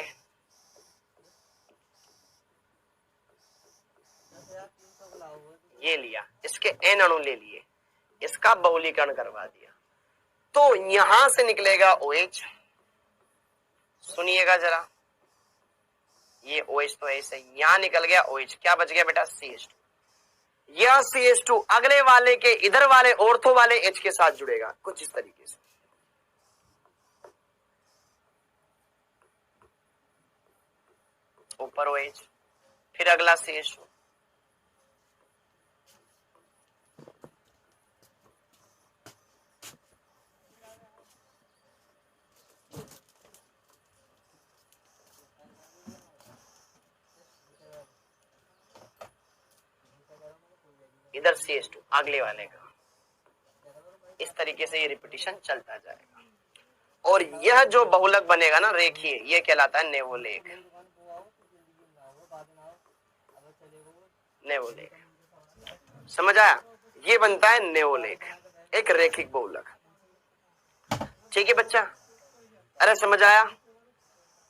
ये लिया, इसके N अणु ले लिए, इसका बहुलीकरण करवा दिया, तो यहां से निकलेगा OH। सुनिएगा जरा, ये OH तो ऐसे यहां निकल गया OH, क्या बच गया बेटा CH2। यह CH2 अगले वाले के इधर वाले ऑर्थो वाले H के साथ जुड़ेगा कुछ इस तरीके से। ऊपर OH, फिर अगला CH2, इधर CH2 अगले वाले का। इस तरीके से ये रिपीटिशन चलता जाएगा, और यह जो बहुलक बनेगा ना रेखीय, ये कहलाता है नेवोलेक। नेवोलेक समझ आया, ये बनता है नेवोलेक, एक रेखिक बहुलक। ठीक है बच्चा, अरे समझ आया,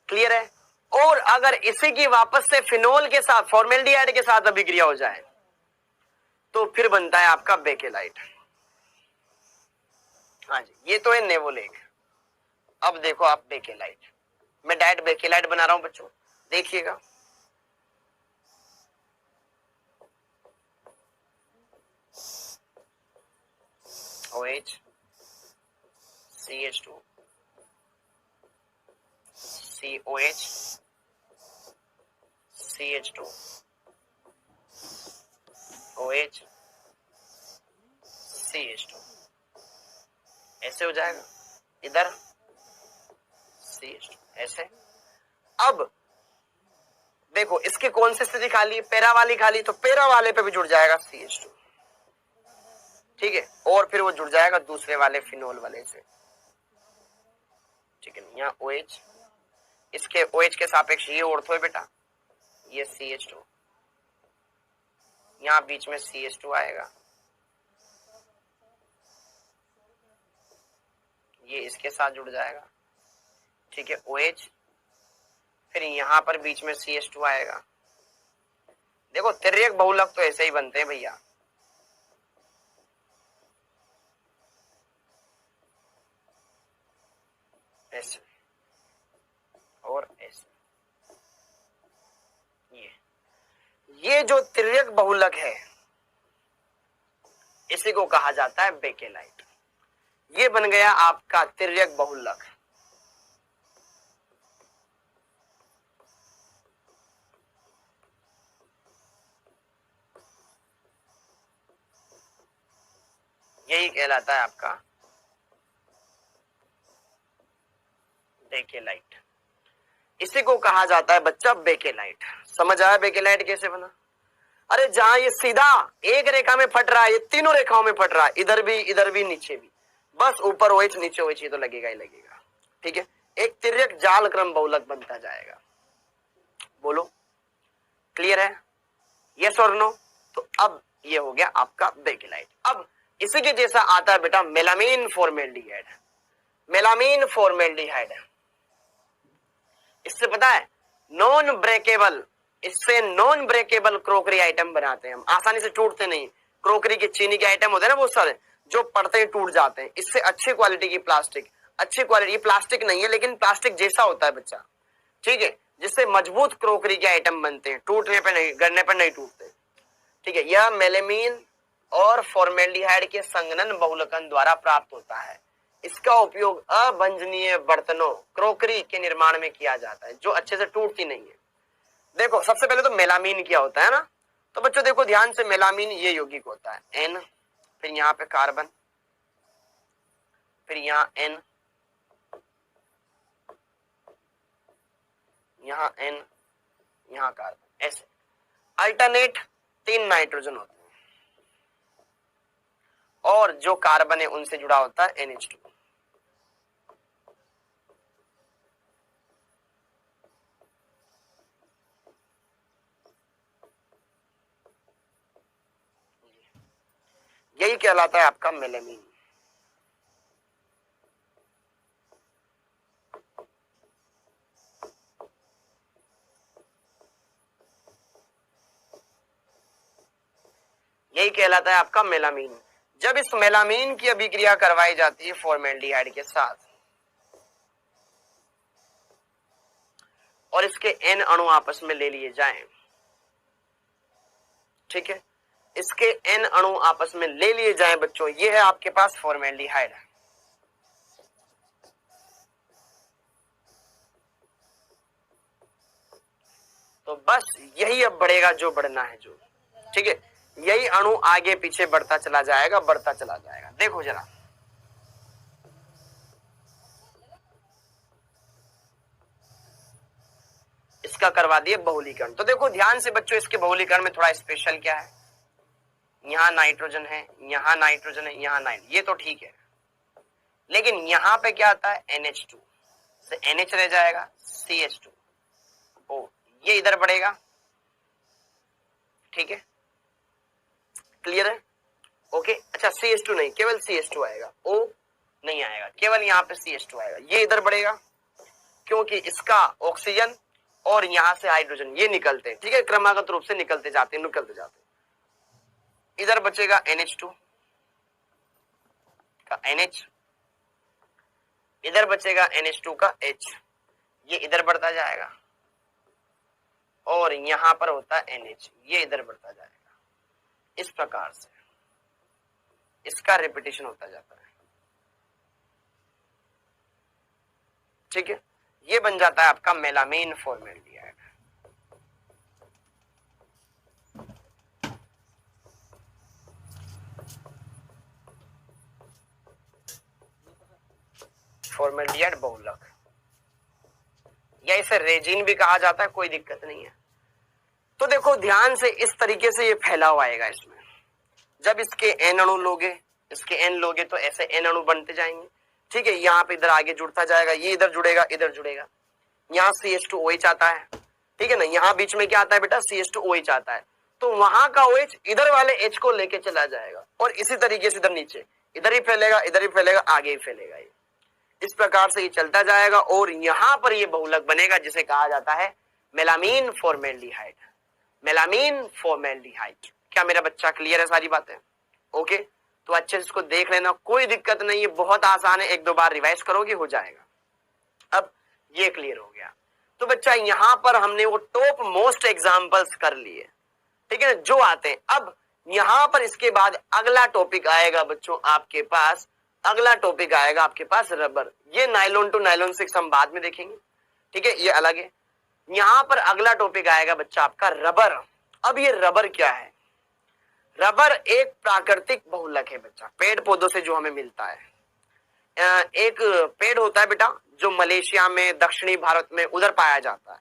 क्लियर है। और अगर इसी की वापस से फिनोल के साथ, फॉर्मेल्डिहाइड के साथ अभिक्रिया हो जाए तो फिर बनता है आपका बेकेलाइट। हाँ जी, ये तो है नेवोलेक। अब देखो आप बेकेलाइट, मैं डायरेक्ट बेकेलाइट बना रहा हूं बच्चों, देखिएगा। OH, CH2, COH, CH2, OH, CH2, ऐसे हो जाएगा, इधर CH2 ऐसे। अब देखो इसकी कौन सी स्थिति खाली है, पैरा वाली खाली, तो पैरा वाले पे भी जुड़ जाएगा CH2, ठीक है, और फिर वो जुड़ जाएगा दूसरे वाले फिनोल वाले से। ठीक है, यहाँ OH, इसके OH के सापेक्ष ये ऑर्थो है बेटा, ये CH2, यहाँ बीच में CH2 आएगा, ये इसके साथ जुड़ जाएगा, ठीक है OH, फिर यहां पर बीच में CH2 आएगा। देखो तिर्यक बहुलक तो ऐसे ही बनते हैं भैया, ऐसे और ऐसे। ये जो तिर्यक बहुलक है इसी को कहा जाता है बेकेलाइट। ये बन गया आपका तिर्यक बहुलक। यही कहलाता है आपका बेकेलाइट। इसी को कहा जाता है बच्चा बेकेलाइट। समझ आया बेकेलाइट कैसे बना? अरे जहां ये सीधा एक रेखा में फट रहा है, ये तीनों रेखाओं में फट रहा है, इधर भी नीचे भी, बस ऊपर OH नीचे OH, ये तो लगेगा ही लगेगा। ठीक है, एक तिर्यक जाल क्रम बहुलक बनता जाएगा। बोलो क्लियर है? यस और नो? तो अब ये हो गया आपका बेकेलाइट। अब इसी के जैसा आता है बेटा मेलामीन फॉर्मेल्डिहाइड। मेलामीन फॉर्मेल्डिहाइड, इससे पता है नॉन ब्रेकेबल, इससे नॉन ब्रेकेबल क्रोकरी आइटम बनाते हैं हम, आसानी से टूटते नहीं। क्रोकरी के चीनी के आइटम होते हैं ना बहुत सारे, जो पड़ते ही टूट जाते हैं। इससे अच्छी क्वालिटी की प्लास्टिक, अच्छी क्वालिटी, प्लास्टिक नहीं है लेकिन प्लास्टिक जैसा होता है बच्चा, ठीक है, जिससे मजबूत क्रोकरी के आइटम बनते हैं, टूटने पर नहीं, गड़ने पर नहीं टूटते। ठीक है, यह मेलामीन और फॉर्मेल्डिहाइड के संघनन बहुलकन द्वारा प्राप्त होता है। इसका उपयोग अभंजनीय बर्तनों, क्रोकरी के निर्माण में किया जाता है जो अच्छे से टूटती नहीं है। देखो सबसे पहले तो मेलामीन क्या होता है ना, तो बच्चों देखो ध्यान से, मेलामीन ये यौगिक होता है N, फिर यहाँ पे कार्बन, फिर यहाँ N, यहाँ N, यहाँ कार्बन, ऐसे अल्टरनेट 3 नाइट्रोजन होते हैं, और जो कार्बन है उनसे जुड़ा होता है NH2। यही कहलाता है आपका मेलामीन। यही कहलाता है आपका मेलामीन। जब इस मेलामीन की अभिक्रिया करवाई जाती है फॉर्मेल्डिहाइड के साथ और इसके एन अणु आपस में ले लिए जाएं, ठीक है, इसके एन अणु आपस में ले लिए जाएं बच्चों, ये है आपके पास फॉर्मेल्डिहाइड। तो बस यही अब बढ़ेगा जो बढ़ना है जो, ठीक है, यही अणु आगे पीछे बढ़ता चला जाएगा, बढ़ता चला जाएगा। देखो जरा, इसका करवा दिए बहुलीकरण। तो देखो ध्यान से बच्चों, इसके बहुलीकरण में थोड़ा स्पेशल क्या है, यहां नाइट्रोजन है, यहां नाइट्रोजन है, यहां नाइट्रोजन, ये तो ठीक है, लेकिन यहां पे क्या आता है NH2 से NH रह जाएगा, CH2, ओ ये इधर बढ़ेगा, ठीक है, क्लियर है, ओके। अच्छा CH2 नहीं, केवल CH2 आएगा, O नहीं आएगा, केवल यहाँ पे CH2 आएगा। ये इधर बढ़ेगा क्योंकि इसका ऑक्सीजन और यहां से हाइड्रोजन ये निकलते हैं, ठीक है, क्रमागत रूप से निकलते जाते हैं। इधर बचेगा NH2 का NH, इधर बचेगा NH2 का H, ये इधर बढ़ता जाएगा और यहां पर होता है NH, ये इधर बढ़ता जाएगा। इस प्रकार से इसका रिपीटेशन होता जाता है, ठीक है, ये बन जाता है आपका मेलामीन फॉर्मेल्डिहाइड। फॉर्मेल्डिहाइड बहुलक, या इसे रेजिन भी कहा जाता है, कोई दिक्कत नहीं है। तो देखो ध्यान से, इस तरीके से ये फैला हुआ आएगा इसमें। जब इसके एन अणु लोगे, इसके एन लोगे तो ऐसे एन अणु बनते जाएंगे, ठीक है, यहाँ पे इधर आगे जुड़ता जाएगा, ये इधर जुड़ेगा, इधर जुड़ेगा, यहाँ CH2OH आता है, ठीक है ना, यहाँ बीच में क्या आता है बेटा CH2OH आता है, तो वहां का OH इधर वाले H को लेके चला जाएगा और इसी तरीके से इधर नीचे, इधर ही फैलेगा, इधर ही फैलेगा, आगे ही फैलेगा, ये इस प्रकार से ये चलता जाएगा और यहाँ पर ये बहुलक बनेगा जिसे कहा जाता है मेलामीन फॉर्मेल्डिहाइड। Melamine formaldehyde. क्या मेरा बच्चा क्लियर है सारी बातें? ओके, तो अच्छे से इसको देख लेना, कोई दिक्कत नहीं है, बहुत आसान है, एक दो बार रिवाइज करोगे हो जाएगा। अब ये क्लियर हो गया। तो बच्चा यहां पर हमने वो टॉप मोस्ट एग्जांपल्स कर लिए, ठीक है ना, जो आते हैं। अब यहां पर इसके बाद अगला टॉपिक आएगा बच्चों आपके पास, अगला टॉपिक आएगा आपके पास रबर। ये नायलॉन टू नायलॉन 6 हम बाद में देखेंगे, ठीक है, ये अलग है। यहां पर अगला टॉपिक आएगा बच्चा आपका रबर। अब ये रबर क्या है? रबर एक प्राकृतिक बहुलक है बच्चा, पेड़ पौधों से जो हमें मिलता है। एक पेड़ होता है बेटा जो मलेशिया में, दक्षिणी भारत में उधर पाया जाता है,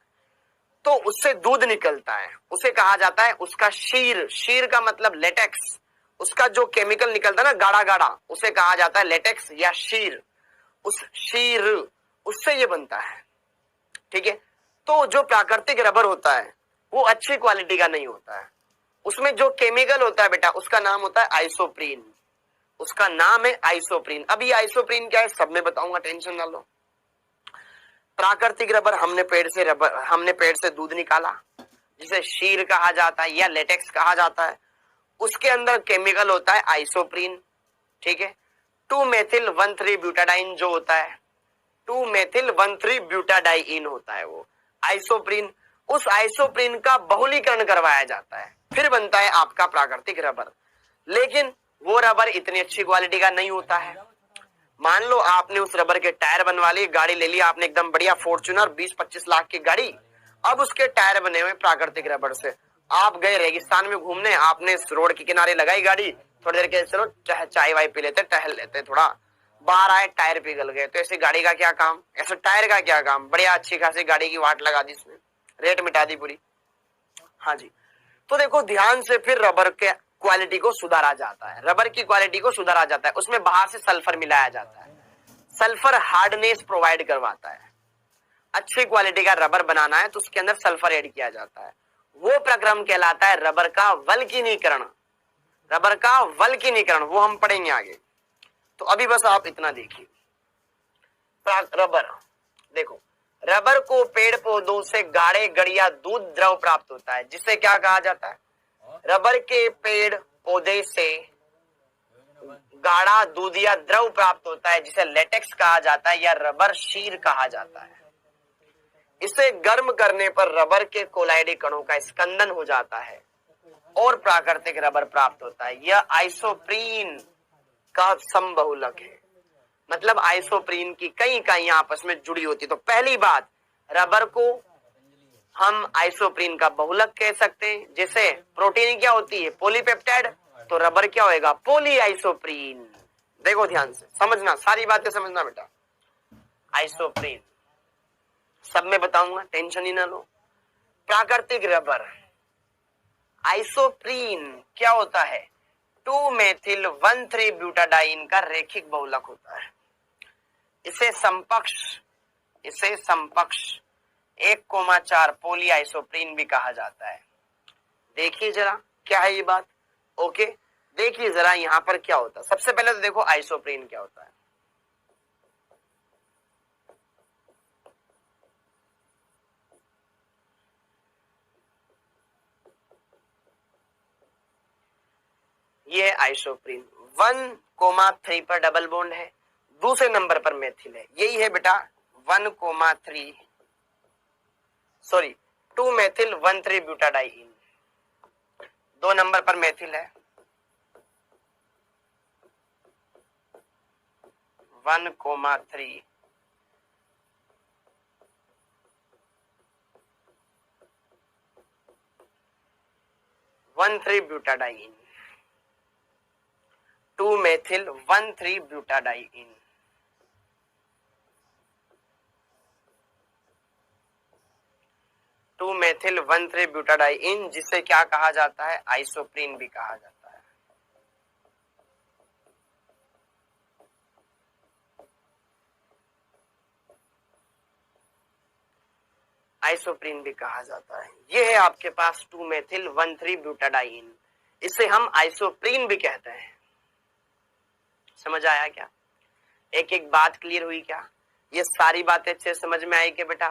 तो उससे दूध निकलता है, उसे कहा जाता है उसका शीर। शीर का मतलब लेटेक्स, उसका जो केमिकल निकलता है ना गाढ़ा गाढ़ा, उसे कहा जाता है लेटेक्स या शीर। उस शीर, उससे ये बनता है, ठीक है। तो जो प्राकृतिक रबर होता है वो अच्छी क्वालिटी का नहीं होता है, उसमें जो केमिकल होता है बेटा उसका नाम होता है आइसोप्रीन, उसका नाम है आइसोप्रीन। अब ये आइसोप्रीन क्या है सब में बताऊंगा, टेंशन ना लो। प्राकृतिक रबर, हमने पेड़ से दूध निकाला जिसे शीर कहा जाता है या लेटेक्स कहा जाता है, उसके अंदर केमिकल होता है आइसोप्रीन, ठीक है। 2-मेथिल-1,3-ब्यूटाडाइन जो होता है, 2-मेथिल-1,3-ब्यूटाडाइन होता है वो आइसोप्रीन। उस आइसोप्रीन का बहुलीकरण करवाया जाता है, फिर बनता है आपका प्राकृतिक रबर। लेकिन वो रबर इतनी अच्छी क्वालिटी का नहीं होता है। मान लो आपने उस रबर के टायर बनवा लिए, गाड़ी ले लिया आपने एकदम बढ़िया फॉर्च्यूनर 20-25 लाख की गाड़ी, अब उसके टायर बने हुए प्राकृतिक रबर से। आप गए रेगिस्तान में घूमने, आपने रोड के किनारे लगाई गाड़ी, थोड़ी देर के चलो चाय वाय पी लेते, टहल लेते, थोड़ा बाहर आए टायर पिघल गए, तो ऐसे गाड़ी का क्या काम, ऐसे टायर का क्या काम? बढ़िया अच्छी खासी गाड़ी की वाट लगा दी इसने, रेट मिटा दी पूरी। हाँ जी, तो देखो ध्यान से, फिर रबर के क्वालिटी को सुधारा जाता है, रबर की क्वालिटी को सुधारा जाता है, उसमें बाहर से सल्फर मिलाया जाता है। सल्फर हार्डनेस प्रोवाइड करवाता है। अच्छी क्वालिटी का रबर बनाना है तो उसके अंदर सल्फर ऐड किया जाता है, वो प्रक्रम कहलाता है रबर का वल्कनीकरण। रबर का वल्कनीकरण वो हम पढ़ेंगे आगे। तो अभी बस आप इतना देखिए। रबर देखो, रबर को पेड़ पौधों से गाढ़े गढ़िया दूध द्रव प्राप्त होता है, जिसे क्या कहा जाता है? रबर के पेड़ पौधे से गाढ़ा दूध या द्रव प्राप्त होता है, जिसे लेटेक्स कहा जाता है या रबर शीर कहा जाता है। इसे गर्म करने पर रबर के कोलाइडी कणों का स्कंदन हो जाता है और प्राकृतिक रबर प्राप्त होता है। यह आइसोप्रीन का समबहुलक है, मतलब आइसोप्रीन की कई इकाइयां आपस में जुड़ी होती। तो पहली बात, रबर को हम आइसोप्रीन का बहुलक कह सकते हैं। जैसे प्रोटीन क्या होती है? पॉलीपेप्टाइड, तो रबर क्या होएगा? Poly isoprene. देखो ध्यान से समझना, सारी बातें समझना बेटा। आइसोप्रीन सब में बताऊंगा, टेंशन ही ना लो। प्राकृतिक रबर आइसोप्रीन क्या होता है? 2 मेथिल 1,3 ब्यूटाडाइन का रेखिक बहुलक होता है। इसे समपक्ष 1,4 पोली आइसोप्रीन भी कहा जाता है। देखिए जरा क्या है ये बात। ओके, देखिए जरा यहां पर क्या होता है। सबसे पहले तो देखो आइसोप्रीन क्या होता है। ये है आइसोप्रीन। 1,3 पर डबल बॉन्ड है, दूसरे नंबर पर मेथिल है। यही है बेटा 2 मेथिल 1,3 ब्यूटाडाइन। 2 नंबर पर मेथिल है, 1,3 1,3 butadiene, 2 methyl 1,3 butadiene. To methyl 1,3 butadiene, जिसे क्या कहा जाता है? आइसोप्रीन भी कहा जाता है। आइसोप्रीन भी कहा जाता है। ये है आपके पास 2 मेथिल 1,3 ब्यूटाडाइन, इसे हम आइसोप्रीन भी कहते हैं। समझ आया क्या? एक एक बात क्लियर हुई क्या? ये सारी बातें अच्छे समझ में आई क्या बेटा?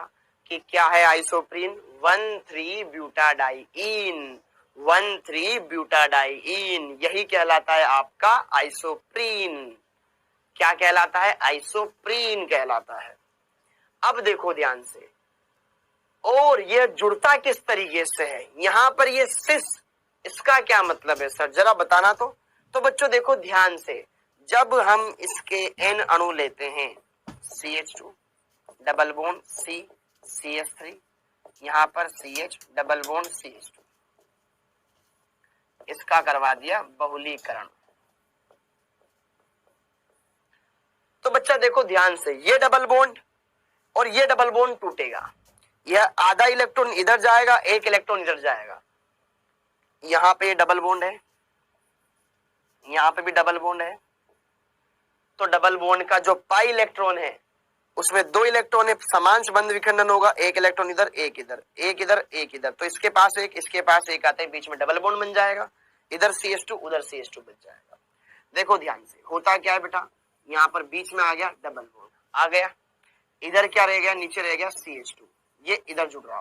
कि क्या है आइसोप्रीन? 1,3 ब्यूटाडाइन, 1,3 ब्यूटाडाइन, यही कहलाता है आपका आइसोप्रीन। क्या कहलाता है? आइसोप्रीन कहलाता है। अब देखो ध्यान से, और यह जुड़ता किस तरीके से है? यहां पर ये सिस, इसका क्या मतलब है सर, जरा बताना तो बच्चों देखो ध्यान से, जब हम इसके N अणु लेते हैं, CH2 डबल बॉन्ड CH3, यहां पर CH डबल बॉन्ड CH2, इसका करवा दिया बहुलीकरण। तो बच्चा देखो ध्यान से, ये डबल बॉन्ड और ये डबल बॉन्ड टूटेगा। यह आधा इलेक्ट्रॉन इधर जाएगा, एक इलेक्ट्रॉन इधर जाएगा। यहां पे डबल बॉन्ड है, यहां पे भी डबल बॉन्ड है। तो डबल बॉन्ड का जो पाई इलेक्ट्रॉन है उसमें 2 इलेक्ट्रॉन है, समान संबंध विखंडन होगा, एक इलेक्ट्रॉन इधर, एक इधर, एक इधर, एक इधर। तो इसके पास एक, इसके पास एक आते हैं, बीच में डबल बॉन्ड बन जाएगा। इधर CH2 उधर CH2 बच जाएगा। देखो ध्यान से होता क्या है बेटा, यहाँ पर बीच में आ गया डबल बॉन्ड, आ गया इधर क्या रह गया? नीचे रह गया CH2, ये इधर जुड़ रहा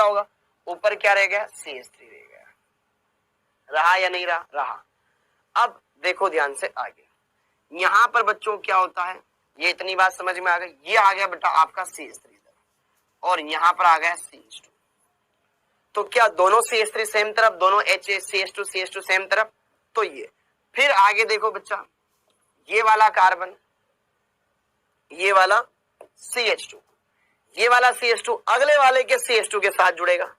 होगा। ऊपर क्या रह गया? CH3 रह गया। रहा या नहीं रहा? अब देखो ध्यान से आगे, यहां पर बच्चों क्या होता है? ये इतनी बात समझ में आ गई। ये आ गया बेटा आपका CH3 इधर, और यहां पर आ गया CH2। तो क्या दोनों CH3 सेम तरफ, दोनों CH2 सेम तरफ? तो ये फिर आगे देखो बच्चा, ये वाला कार्बन, ये वाला CH2, ये वाला CH2 अगले वाले के CH2 के साथ जुड़ेगा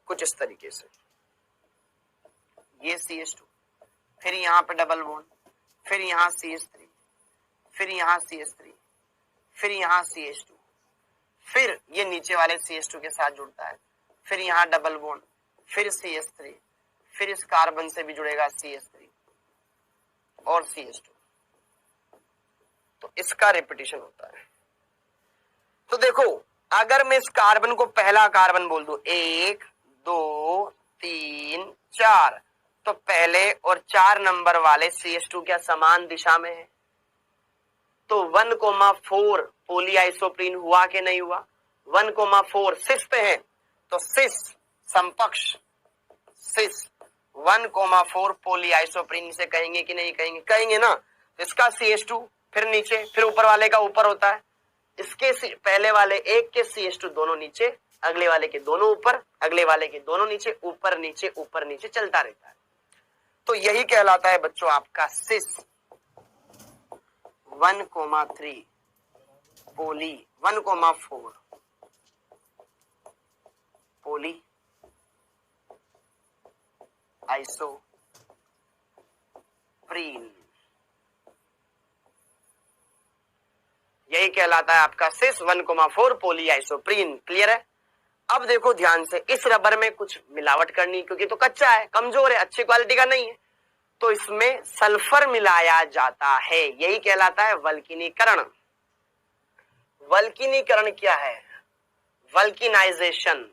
कुछ इस तरीके से। ये CH2, फिर यहां पर डबल बॉन्ड, फिर यहां CH3, फिर यहां CH3, फिर यहां CH2, फिर ये नीचे वाले CH2 के साथ जुड़ता है, फिर यहां डबल बॉन्ड, फिर CH3, फिर इस कार्बन से भी जुड़ेगा CH3 और CH2। तो इसका रिपीटिशन होता है। तो देखो, अगर मैं इस कार्बन को पहला कार्बन बोल दूं, 1 2 3 4, तो पहले और 4 नंबर वाले CH2 क्या समान दिशा में है? तो 1,4 पोली आइसोप्रीन हुआ कि नहीं हुआ? 1,4 सिस पे है, तो सिस समपक्ष सिस 1,4 पोली आइसोप्रीन से कहेंगे कि नहीं कहेंगे? कहेंगे ना। इसका CH2 फिर नीचे, फिर ऊपर वाले का ऊपर होता है, इसके पहले वाले एक के CH2 दोनों नीचे, अगले वाले के दोनों ऊपर, अगले वाले के दोनों नीचे, ऊपर नीचे चलता रहता है। तो यही कहलाता है बच्चों आपका सिस 1,3 पोली 1,4 पोली आइसोप्रीन, यही कहलाता है आपका सिस 1,4 पोली आइसोप्रीन। क्लियर है? अब देखो ध्यान से, इस रबर में कुछ मिलावट करनी, क्योंकि तो कच्चा है, कमजोर है, अच्छी क्वालिटी का नहीं है, तो इसमें सल्फर मिलाया जाता है, यही कहलाता है वल्किनीकरण। वल्किनीकरण क्या है? वल्किनाइजेशन।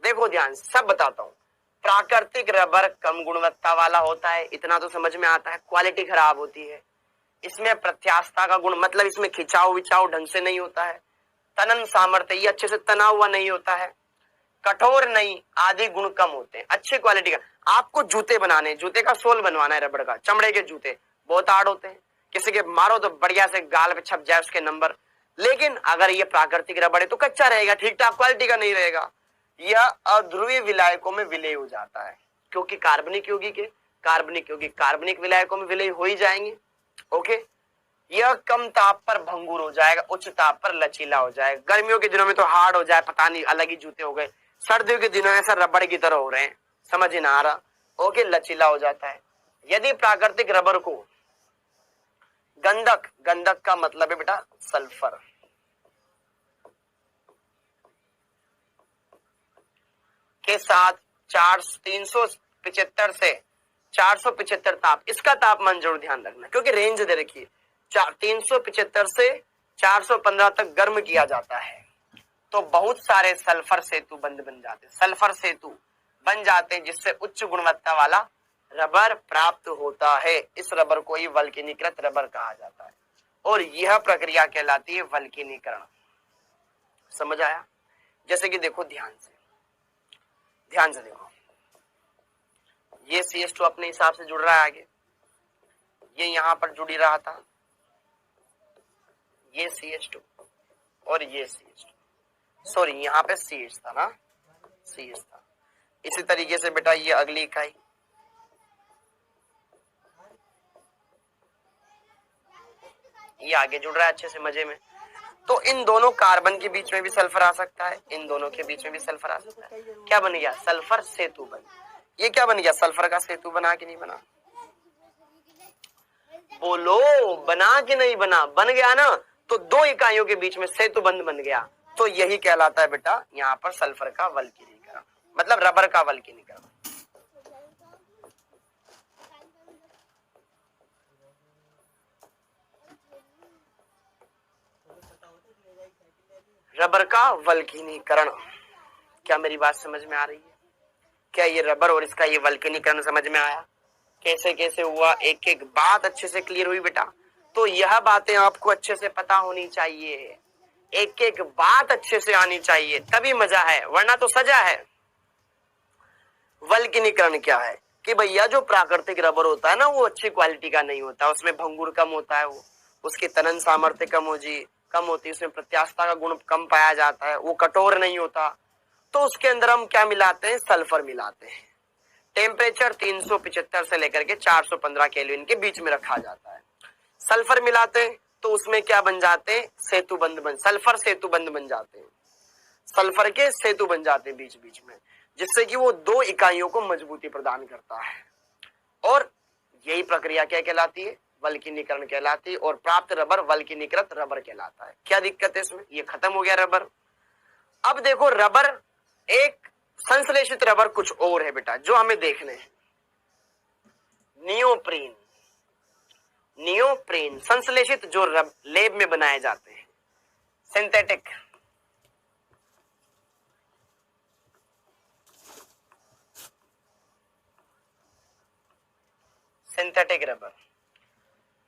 देखो ध्यान, सब बताता हूं। प्राकृतिक रबर कम गुणवत्ता वाला होता है, इतना तो समझ में आता है, क्वालिटी खराब होती है। इसमें प्रत्यास्थता का गुण, मतलब इसमें खिंचाव विचाव ढंग से नहीं होता है। तनन सामर्थ्य, ये अच्छे से तना हुआ नहीं होता है। कठोर नहीं, आदि गुण कम होते हैं। अच्छी क्वालिटी का आपको जूते बनाने, जूते का सोल बनवाना है रबड़ का, चमड़े के जूते बहुत हार्ड होते हैं, किसी के मारो तो बढ़िया से गाल पे छप जाए उसके नंबर। लेकिन अगर ये प्राकृतिक रबड़ है तो कच्चा रहेगा, ठीक ठाक क्वालिटी का नहीं रहेगा। यह अध्रुवीय विलायकों में विलय हो जाता है, क्योंकि कार्बनिक कार्बनिक विलायकों में विलय हो ही जाएंगे। ओके, यह कम ताप पर भंगुर हो जाएगा, उच्च ताप पर लचीला हो जाएगा। गर्मियों के दिनों में तो हार्ड हो जाए, पता नहीं अलग ही जूते हो गए, सर्दियों के दिनों में ऐसा रबड़ की तरह हो रहे हैं, समझ ही ना आ रहा। ओके, लचीला हो जाता है। यदि प्राकृतिक रबर को गंधक का मतलब है बेटा सल्फर, के साथ 375 से 475 ताप, इसका तापमान जरूर ध्यान रखना, क्योंकि रेंज दे रखी है, 375 से 415 तक गर्म किया जाता है, तो बहुत सारे सल्फर सेतु बंध बन जाते हैं, सल्फर सेतु बन जाते हैं, जिससे उच्च गुणवत्ता वाला रबर प्राप्त होता है। इस रबर को ही वल्किनीकृत रबर कहा जाता है, और यह प्रक्रिया कहलाती है वल्किनीकरण। समझ आया? जैसे कि देखो ध्यान से देखो, ये CH2 अपने हिसाब से जुड़ रहा है आगे, ये यहां पर जुड़ी रहा था, ये CH2 और ये CH2, सॉरी यहां पे CH था ना, CH था। इसी तरीके से बेटा ये अगली इकाई, ये आगे जुड़ रहा है अच्छे से मजे में। तो इन दोनों कार्बन के बीच में भी सल्फर आ सकता है, इन दोनों के बीच में भी सल्फर आ सकता है। क्या बन गया? सल्फर सेतु बन। ये क्या बन गया? सल्फर का सेतु बना कि नहीं बना? बोलो, बना कि नहीं बना? बन गया ना। तो दो इकाइयों के बीच में सेतु बंध बन गया, तो यही कहलाता है बेटा यहाँ पर सल्फर का वल्किनीकरण, मतलब रबर का वल्किनीकरण। रबर का वल्किनीकरण, क्या मेरी बात समझ में आ रही है? क्या ये रबर और इसका ये वल्किनीकरण समझ में आया? कैसे कैसे हुआ, एक एक बात अच्छे से क्लियर हुई बेटा? तो यह बातें आपको अच्छे से पता होनी चाहिए, एक एक बात अच्छे से आनी चाहिए, तभी मजा है, वरना तो सजा है। वल्किनीकरण क्या है कि भैया जो प्राकृतिक रबर होता है ना, वो अच्छी क्वालिटी का नहीं होता, उसमें भंगुर कम होता है, वो उसकी तनन सामर्थ्य कम होती है, उसमें प्रत्यास्थता का गुण कम पाया जाता है, वो कठोर नहीं होता। तो उसके अंदर हम क्या मिलाते हैं? सल्फर मिलाते हैं। टेम्परेचर 375 से लेकर के 415 केल्विन के बीच में रखा जाता है। सल्फर मिलाते हैं तो उसमें क्या बन जाते हैं? सल्फर सेतु बंध बन जाते हैं, सल्फर के सेतु बन जाते हैं बीच बीच में, जिससे कि वो दो इकाइयों को मजबूती प्रदान करता है। और यही प्रक्रिया क्या कहलाती है? वल्किनीकरण कहलाती है, और प्राप्त रबर वल्किनीकृत रबर कहलाता है। क्या दिक्कत है इसमें? ये खत्म हो गया रबर। अब देखो रबर, एक संश्लेषित रबर कुछ और है बेटा जो हमें देखने हैं। नियोप्रीन संश्लेषित जो लेब में बनाए जाते हैं, सिंथेटिक। Synthetic rubber.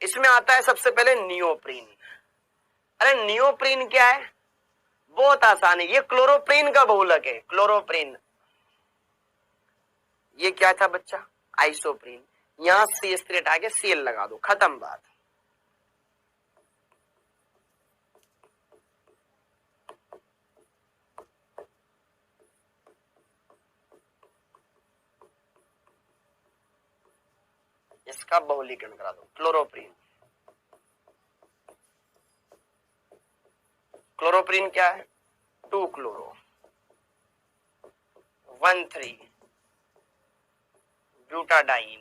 इसमें आता है सबसे पहले नियोप्रीन। अरे नियोप्रीन क्या है? बहुत आसान है, ये क्लोरोप्रीन का बहुलक है। क्लोरोप्रीन, ये क्या था बच्चा? आइसोप्रीन। यहां CH3 हटा के Cl लगा दो, खत्म बात। इसका बहुलीकरण करा दो, क्लोरोप्रीन। क्लोरोप्रीन क्या है? 2 क्लोरो 1,3 ब्यूटाडाइन,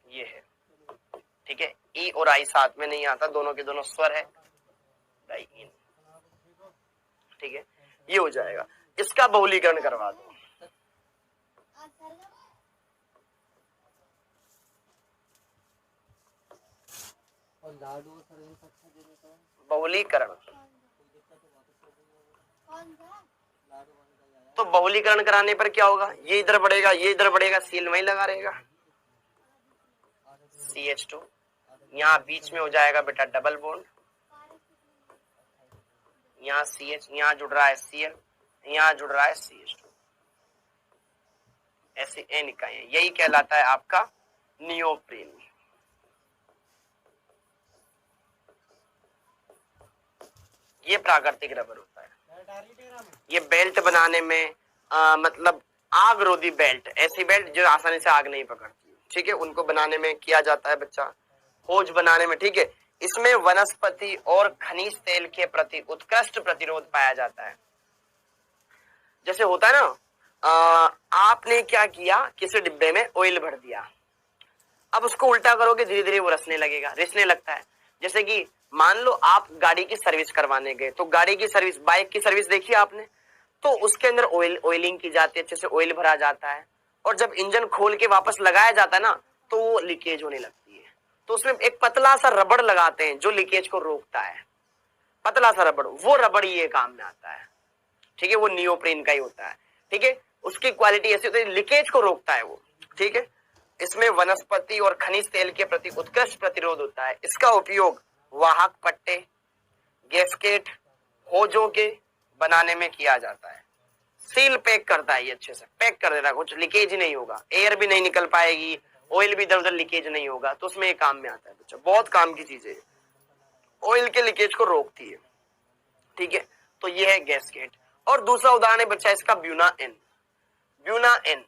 ये है। ठीक है, ई और आई साथ में नहीं आता, दोनों के दोनों स्वर है, डाइन। ठीक है, ये हो जाएगा। इसका बहुलीकरण करवा दो। बहुलीकरण, तो बहुलीकरण कराने पर क्या होगा? ये इधर बढ़ेगा, ये इधर बढ़ेगा, सील वहीं लगा रहेगा, CH2। यहाँ बीच में हो जाएगा बेटा डबल बॉन्ड, यहाँ CH, यहाँ जुड़ रहा है Cl, यहाँ जुड़ रहा है CH2। ऐसे N इकाइयां, यही कहलाता है आपका नियोप्रीन। ये प्राकृतिक रबर होता है। ये बेल्ट बनाने में मतलब आग रोधी बेल्ट, ऐसी बेल्ट जो आसानी से आग नहीं पकड़ती, ठीक है, उनको बनाने में किया जाता है बच्चा। होज बनाने में, ठीक है। इसमें वनस्पति और खनिज तेल के प्रति उत्कृष्ट प्रतिरोध पाया जाता है। जैसे होता है ना, आपने क्या किया, किसी डिब्बे में ऑयल भर दिया, अब उसको उल्टा करोगे धीरे धीरे वो रिसने लगेगा, रिसने लगता है। जैसे कि मान लो आप गाड़ी की सर्विस करवाने गए, तो गाड़ी की सर्विस, बाइक की सर्विस देखी आपने, तो उसके अंदर ऑयलिंग की जाती है, अच्छे से ऑयल भरा जाता है, और जब इंजन खोल के वापस लगाया जाता है ना, तो वो लीकेज होने लगती है। तो उसमें एक पतला सा रबड़ लगाते हैं जो लीकेज को रोकता है, पतला सा रबड़, वो रबड़ ये काम में आता है। ठीक है, वो नियोप्रीन का ही होता है। ठीक है, उसकी क्वालिटी ऐसी होती है, लीकेज को रोकता है वो। ठीक है, इसमें वनस्पति और खनिज तेल के प्रति उत्कृष्ट प्रतिरोध होता है। इसका उपयोग वाहक पट्टे, गैस्केट, होजों के बनाने में किया जाता है। सील पैक करता है, ये अच्छे से पैक कर देता है, कुछ लीकेज नहीं होगा, एयर भी नहीं निकल पाएगी, ऑयल भी इधर उधर लीकेज नहीं होगा, तो उसमें ये काम में आता है बच्चा। बहुत काम की चीज है, ऑयल के लीकेज को रोकती है। ठीक है, तो ये है गैस्केट। और दूसरा उदाहरण है बच्चा इसका ब्यूना एन। ब्यूना एन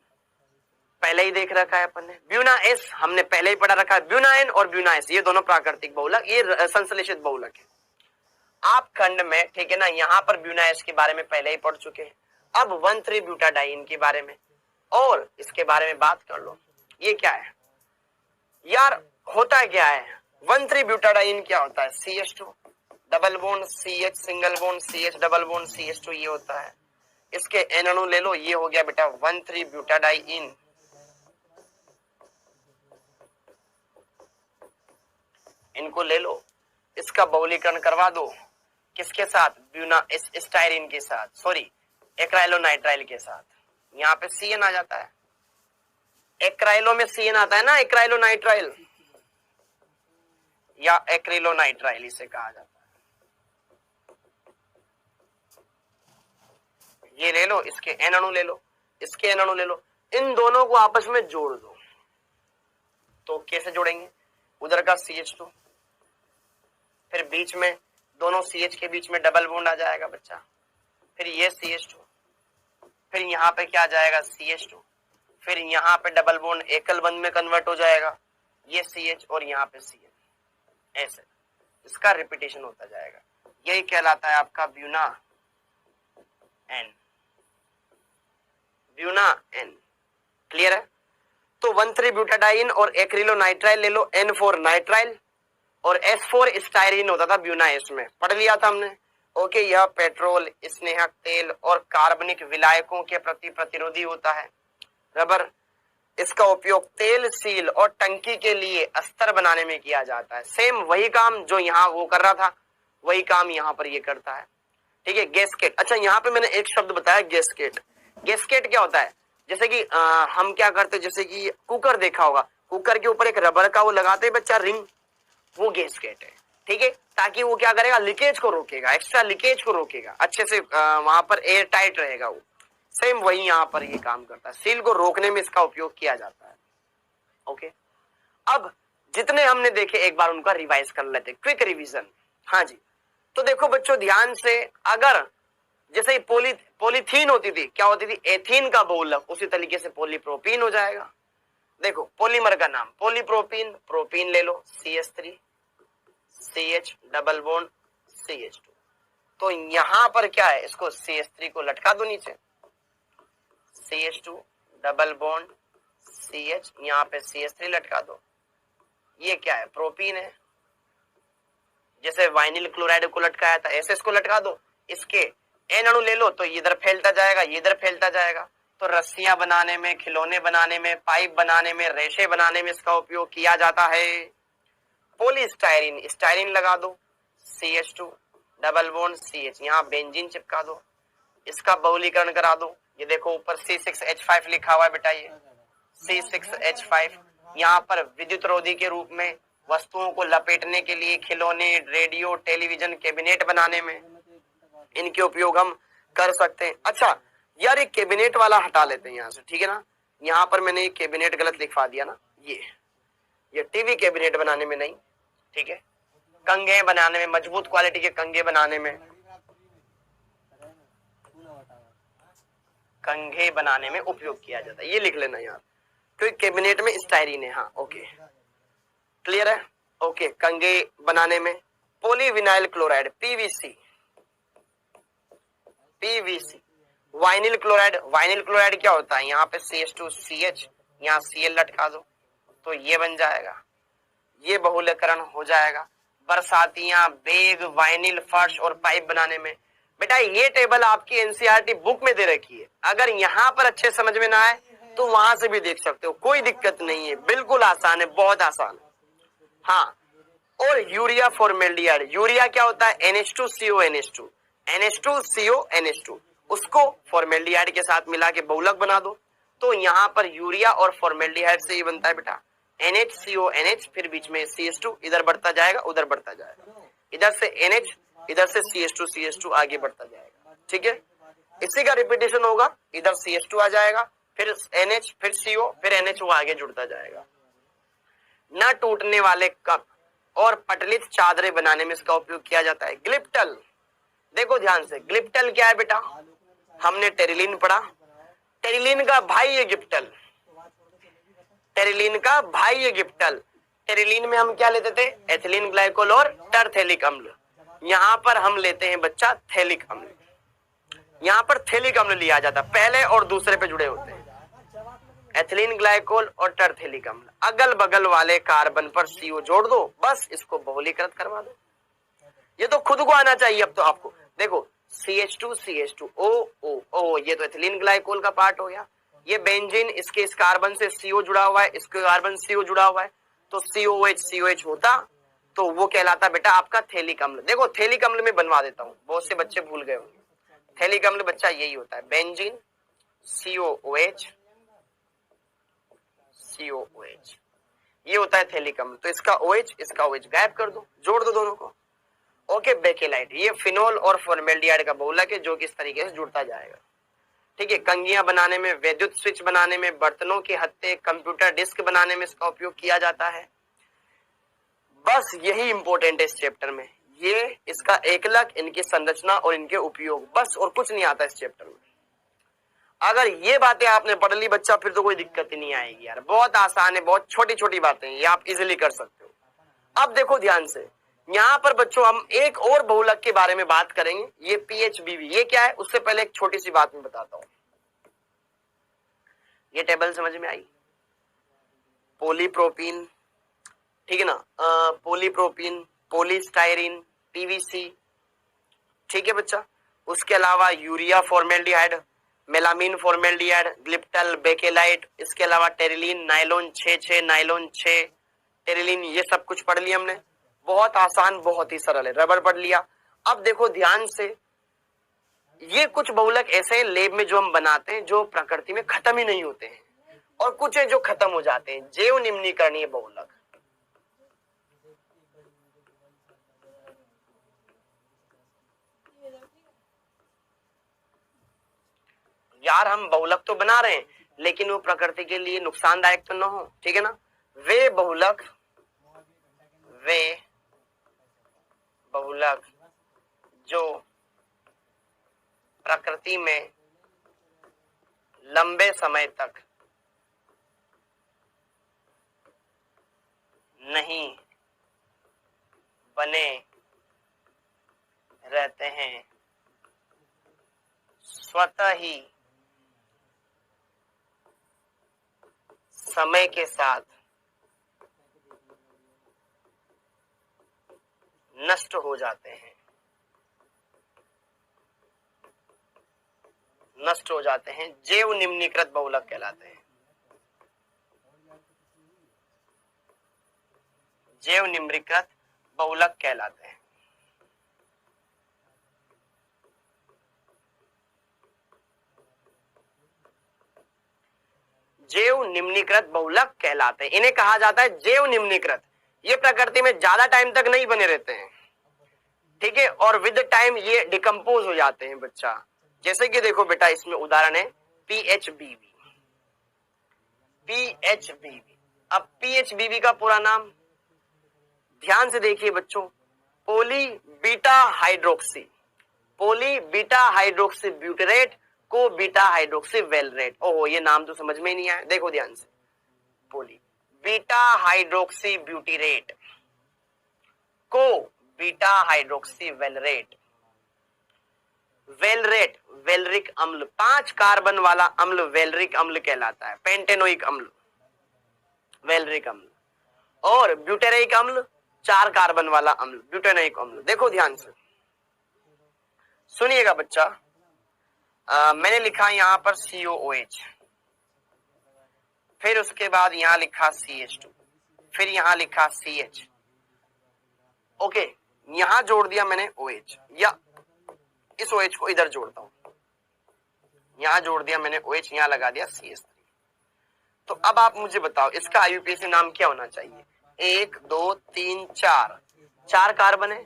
पहले ही देख रखा है अपन ने, ब्यूना एस हमने पहले ही पढ़ा रखा है। ब्यूना एन और ब्यूना एस ये दोनों प्राकृतिक बहुलक, ये संश्लेषित बहुलक है। आप खंड में, ठीक है ना, यहाँ पर ब्यूना एस के बारे में पहले ही पढ़ चुके हैं। अब 1,3 ब्यूटाडाइन के बारे में और इसके बारे में बात कर लो। ये क्या है यार, होता है क्या है? 1,3 ब्यूटाडाइन क्या होता है? CH2 double bond CH single bond CH double bond CH2, ये होता है। इसके N अणु ले लो, ये हो गया बेटा 1,3 ब्यूटाडाइन। इनको ले लो, इसका बहुलीकरण करवा दो, किसके साथ? ब्यूना स्टाइरिन के साथ, सॉरी एक्राइलोनाइट्राइल के साथ। यहाँ पे CN आ जाता है, एक्राइलो में CN आता है ना, एक्राइलोनाइट्राइल या एक्रिलोनाइट्राइल इसे कहा जाता है। ये ले लो, इसके N अणु ले लो, इसके N अणु ले लो, इन दोनों को आपस में जोड़ दो। तो कैसे जोड़ेंगे? उधर का CH2, फिर बीच में दोनों CH के बीच में डबल बॉन्ड आ जाएगा बच्चा, फिर ये CH2, फिर यहाँ पे क्या आ जाएगा? CH2, फिर यहाँ पे डबल बॉन्ड एकल बंध में कन्वर्ट हो जाएगा, ये CH और यहाँ पे CN, ऐसे इसका रिपीटेशन होता जाएगा। यही कहलाता है आपका Buna N. Buna N clear है? तो 1,3 ब्यूटाडाइन और एक्रिलोनाइट्राइल ले लो, N4 नाइट्राइल और S4 स्टाइरिन होता था ब्यूना एस में, पढ़ लिया था हमने। ओके, यह पेट्रोल, स्नेहक तेल और कार्बनिक विलायकों के प्रति प्रतिरोधी होता है। रबर, इसका उपयोग तेल, सील और टंकी के लिए अस्तर बनाने में किया जाता है। सेम वही काम जो यहाँ वो कर रहा था, वही काम यहाँ पर ये करता है। ठीक है, गैस्केट। अच्छा, यहाँ पे मैंने एक शब्द बताया गैस्केट। गैस्केट क्या होता है? जैसे कि हम क्या करते हैं, जैसे कि कुकर देखा होगा, कुकर के ऊपर एक रबर का वो लगाते हैं बच्चा रिंग, वो गैसकेट है, ठीक है, ताकि वो क्या करेगा, लीकेज को रोकेगा, एक्स्ट्रा लीकेज को रोकेगा, अच्छे से वहां पर एयर टाइट रहेगा वो। सेम वही यहाँ पर ये काम करता है, सील को रोकने में इसका उपयोग किया जाता है। ओके, अब जितने हमने देखे एक बार उनका रिवाइज कर लेते, क्विक रिवीजन। हाँ जी, तो देखो बच्चों ध्यान से, अगर जैसे पॉलीथीन होती थी, क्या होती थी, एथीन का बहुलक, उसी तरीके से पॉलीप्रोपीन हो जाएगा। देखो पॉलीमर का नाम पॉलीप्रोपीन, प्रोपीन ले लो CH3 CH double bond CH2, तो यहां पर क्या है, इसको CH3 को लटका दो नीचे, CH2 डबल बॉन्ड CH, यहाँ पे CH3 लटका दो, ये क्या है, प्रोपीन है। जैसे वाइनिल क्लोराइड को लटकाया था ऐसे इसको लटका दो, इसके एन अणु ले लो तो इधर फैलता जाएगा, ये इधर फैलता जाएगा। तो रस्सियां बनाने में, खिलौने बनाने में, पाइप बनाने में, रेशे बनाने में इसका उपयोग किया जाता है। पॉलीस्टायरीन, स्टायरीन लगा दो, CH2 डबल बॉन्ड CH, यहाँ बेंजीन चिपका दो, इसका बहुलीकरण करा दो। ये देखो ऊपर C6H5 लिखा हुआ है बेटा, ये C6H5 यहाँ पर विद्युत रोधी के रूप में, वस्तुओं को लपेटने के लिए, खिलौने, रेडियो, टेलीविजन, कैबिनेट बनाने में इनके उपयोग हम कर सकते हैं। अच्छा यार, एक कैबिनेट वाला हटा लेते हैं यहाँ से, ठीक है ना, यहाँ पर मैंने कैबिनेट गलत लिखवा दिया ना, ये टीवी कैबिनेट बनाने में नहीं, ठीक है, कंघे बनाने में, मजबूत क्वालिटी के कंघे बनाने में, कंघे बनाने में उपयोग किया जाता है, ये लिख लेना यार, क्योंकि कैबिनेट में स्टायरीन है। हाँ ओके, क्लियर है, ओके। कंघे बनाने में polyvinyl chloride PVC, vinyl chloride क्या होता है, यहाँ पे CH2CH, यहाँ Cl लटका दो तो ये बन जाएगा, ये बहुलकीकरण हो जाएगा। बरसातियां, बैग, वाइनिल, फर्श और पाइप बनाने में, बेटा ये टेबल आपकी एनसीईआरटी बुक में दे रखी है, अगर यहाँ पर अच्छे समझ में ना आए तो वहां से भी देख सकते हो, कोई दिक्कत नहीं है, बिल्कुल आसान है, बहुत आसान है। हाँ, और यूरिया फॉर्मेल्डिहाइड, यूरिया क्या होता है, NH2CO, उसको फॉर्मेल्डिहाइड के साथ मिला के बहुलक बना दो, तो यहाँ पर यूरिया और फॉर्मेल्डिहाइड से ये बनता है बेटा NHCONH, फिर बीच में CH2, इधर बढ़ता जाएगा उधर बढ़ता जाएगा, इधर से NH, इधर से CH2 आगे बढ़ता जाएगा, ठीक है। इसी का रिपीटेशन होगा, इधर CH2 आ जाएगा, फिर NH, फिर CO, फिर NH, वो आगे जुड़ता जाएगा। न टूटने वाले कप और पटलित चादरें बनाने में इसका उपयोग किया जाता है। ग्लिप्टल, देखो ध्यान से, ग्लिप्टल क्या है बेटा, हमने टेरिलीन पढ़ा, टेरिलीन का भाई है गिप्टल, टेरिलीन का भाई है गिप्टल। टेरिलीन में हम क्या लेते थे, एथिलीन ग्लाइकोल और टरथेलिक अम्ल, यहाँ पर हम लेते हैं बच्चा थैलिक अम्ल, यहाँ पर थैलिक अम्ल लिया जाता, पहले और दूसरे पे जुड़े होते हैं, एथिलीन ग्लाइकोल और टरथेलिक अम्ल। अगल बगल वाले कार्बन पर CO जोड़ दो, बस इसको बहुलीकृत करवा दो। ये तो खुद को आना चाहिए अब तो आपको, देखो CH2O, ये तो एथिलीन ग्लाइकोल का पार्ट हो गया, ये बेंजीन, इसके इस कार्बन से CO जुड़ा हुआ है, इसके कार्बन CO जुड़ा हुआ है, तो COH होता तो वो कहलाता बेटा आपका थैलिक अम्ल। देखो थैलिक अम्ल में बनवा देता हूँ, बहुत से बच्चे भूल गए होंगे, थैलिक अम्ल बच्चा यही होता है, बेंजीन COOH, ये होता है थैलिक अम्ल। तो इसका OH, इसका OH गायब कर दो, जोड़ दो दोनों को। ओके, बेकेलाइट, ये फिनोल और फॉर्मेल्डिहाइड का बहुलक है जो कि इस तरीके से जुड़ता जाएगा, ठीक है। कंघियां बनाने में, विद्युत स्विच बनाने में, बर्तनों के हत्थे, कंप्यूटर डिस्क बनाने में इसका उपयोग किया जाता है। बस यही इंपॉर्टेंट है इस चैप्टर में, ये इसका एकलक, इनकी संरचना और इनके उपयोग, बस और कुछ नहीं आता इस चैप्टर में। अगर ये बातें आपने पढ़ ली बच्चा, फिर तो कोई दिक्कत ही नहीं आएगी यार, बहुत आसान है, बहुत छोटी छोटी बातें, ये आप इजिली कर सकते हो। अब देखो ध्यान से, यहाँ पर बच्चों हम एक और बहुलक के बारे में बात करेंगे, ये PHBV, ये क्या है, उससे पहले एक छोटी सी बात मैं बताता हूं। ये टेबल समझ में आई, पॉलीप्रोपीन, ठीक है ना, पॉलीप्रोपीन, पॉलीस्टायरीन, PVC, ठीक है बच्चा। उसके अलावा urea formaldehyde, melamine formaldehyde, glyptal, bakelite, इसके अलावा टेरिलीन, नाइलोन 6, टेरिलीन, ये सब कुछ पढ़ लिया हमने, बहुत आसान, बहुत ही सरल है, रबर पढ़ लिया। अब देखो ध्यान से, ये कुछ बहुलक ऐसे हैं लैब में जो हम बनाते हैं जो प्रकृति में खत्म ही नहीं होते हैं, और कुछ है जो खत्म हो जाते हैं, जैव निम्नीकरणीय बहुलक। यार हम बहुलक तो बना रहे हैं लेकिन वो प्रकृति के लिए नुकसानदायक तो ना हो, ठीक है ना। वे बहुलक जो प्रकृति में लंबे समय तक नहीं बने रहते हैं, स्वतः ही समय के साथ नष्ट हो जाते हैं, जैव निम्नीकृत बहुलक कहलाते हैं। जैव निम्नीकृत बहुलक कहलाते हैं। जैव निम्नीकृत बहुलक कहलाते हैं, इन्हें कहा जाता है जैव निम्नीकृत। ये प्रकृति में ज्यादा टाइम तक नहीं बने रहते हैं, ठीक है, और विद टाइम ये डिकम्पोज हो जाते हैं बच्चा। जैसे कि देखो बेटा इसमें उदाहरण है PHBV। अब PHBV का पूरा नाम ध्यान से देखिए बच्चों, पोली बीटा हाइड्रोक्सी ब्यूटेरेट को बीटा हाइड्रोक्सी वेलरेट। ओहो ये नाम तो समझ में ही नहीं आया, देखो ध्यान से, पोली बीटा हाइड्रोक्सी ब्यूटेरेट को बीटा हाइड्रोक्सी वेलरेट। वेलरिक अम्ल 5 कार्बन वाला अम्ल वेलरिक अम्ल कहलाता है, पेंटेनोइक अम्ल वेलरिक अम्ल, और ब्यूटेरिक अम्ल 4 कार्बन वाला अम्ल ब्यूटेनोइक अम्ल। देखो ध्यान से सुनिएगा बच्चा, मैंने लिखा यहां पर COOH, फिर उसके बाद यहां लिखा CH2, फिर यहां लिखा CH, ओके, यहां जोड़ दिया मैंने OH, या इस OH को इधर जोड़ता हूं, यहां जोड़ दिया मैंने OH, यहां लगा दिया CH3। तो अब आप मुझे बताओ इसका IUPAC नाम क्या होना चाहिए। 1 2 3 4 कार्बन है,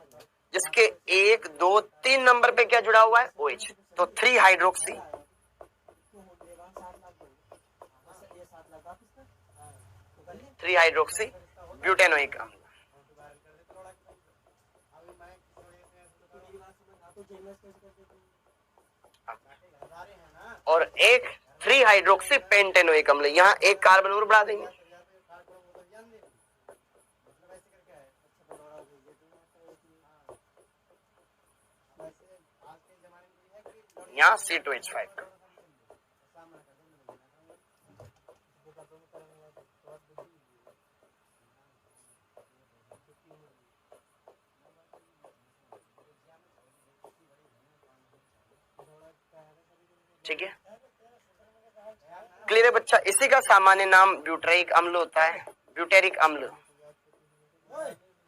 जिसके 1 2 3 नंबर पे क्या जुड़ा हुआ है, OH, तो 3 हाइड्रोक्सी ब्यूटेनोइक अम्ल। और एक 3 हाइड्रोक्सी पेंटेनोइक अम्ल, यहाँ एक कार्बन और बढ़ा देंगे, यहाँ C2H5। ठीक है, क्लियर है बच्चा। इसी का सामान्य नाम ब्यूटेरिक अम्ल होता है, ब्यूटेरिक अम्ल।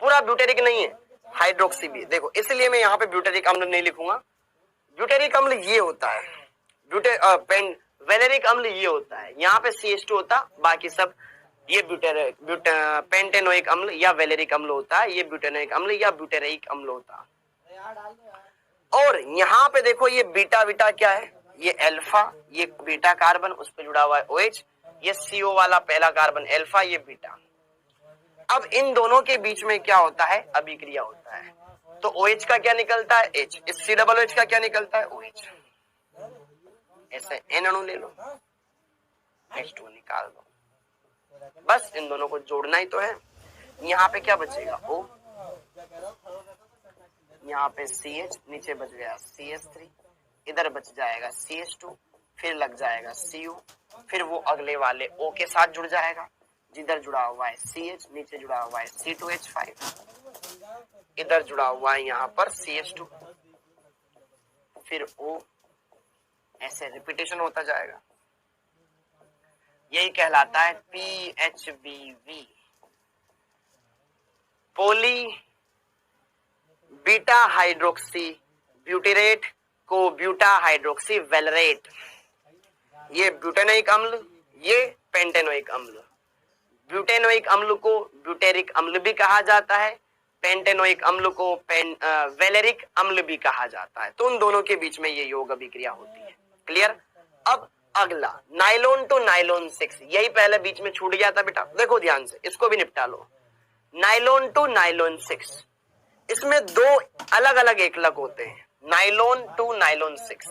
पूरा ब्यूटेरिक नहीं है, हाइड्रोक्सी भी, देखो इसलिए मैं यहाँ पे ब्यूटेरिक अम्ल नहीं लिखूंगा। ब्यूटेरिक अम्ल ये होता है, वेलेरिक अम्ल ये होता है, यहाँ पे CH2 होता, बाकी सब ये पेंटेनोइक अम्ल या वेलेरिक अम्ल होता है, ये ब्यूटेनोइक अम्ल या ब्यूटेरिक अम्ल होता है। और यहाँ पे देखो ये बीटा क्या है, ये अल्फा, ये बीटा कार्बन, उस पर जुड़ा हुआ है OH, ये CO वाला पहला कार्बन अल्फा, ये बीटा। अब इन दोनों के बीच में क्या होता है, अभिक्रिया होता है, तो OH का क्या निकलता है, H, इस COOH का क्या निकलता है, OH। ऐसे N अणु ले लो, H2 निकाल दो, बस इन दोनों को जोड़ना ही तो है। यहाँ पे क्या बचेगा, O, यहाँ पे CH, नीचे बच गया CH3, इधर बच जाएगा CH2, फिर लग जाएगा Cu, फिर वो अगले वाले O के साथ जुड़ जाएगा, जिधर जुड़ा हुआ है CH, नीचे जुड़ा हुआ है C2H5, इधर जुड़ा हुआ है यहाँ पर CH2, फिर O, ऐसे रिपीटेशन होता जाएगा। यही कहलाता है PHBV, पोली बीटा हाइड्रोक्सी ब्यूटेरेट को ब्यूटा हाइड्रोक्सी वेलरेट, ये ब्यूटेनोइक अम्ल, ये पेंटेनोइक अम्ल। ब्यूटेनोइक अम्ल को ब्यूटेरिक अम्ल भी कहा जाता है, पेंटेनोइक अम्ल को वेलेरिक अम्ल भी कहा जाता है। तो उन दोनों के बीच में ये योग अभिक्रिया होती है। क्लियर। अब अगला नाइलोन टू नाइलोन 6, यही पहले बीच में छूट गया था बेटा, देखो ध्यान से, इसको भी निपटा लो। नाइलोन टू नाइलोन 6, इसमें दो अलग अलग एकलक होते हैं। नाइलोन टू नाइलोन 6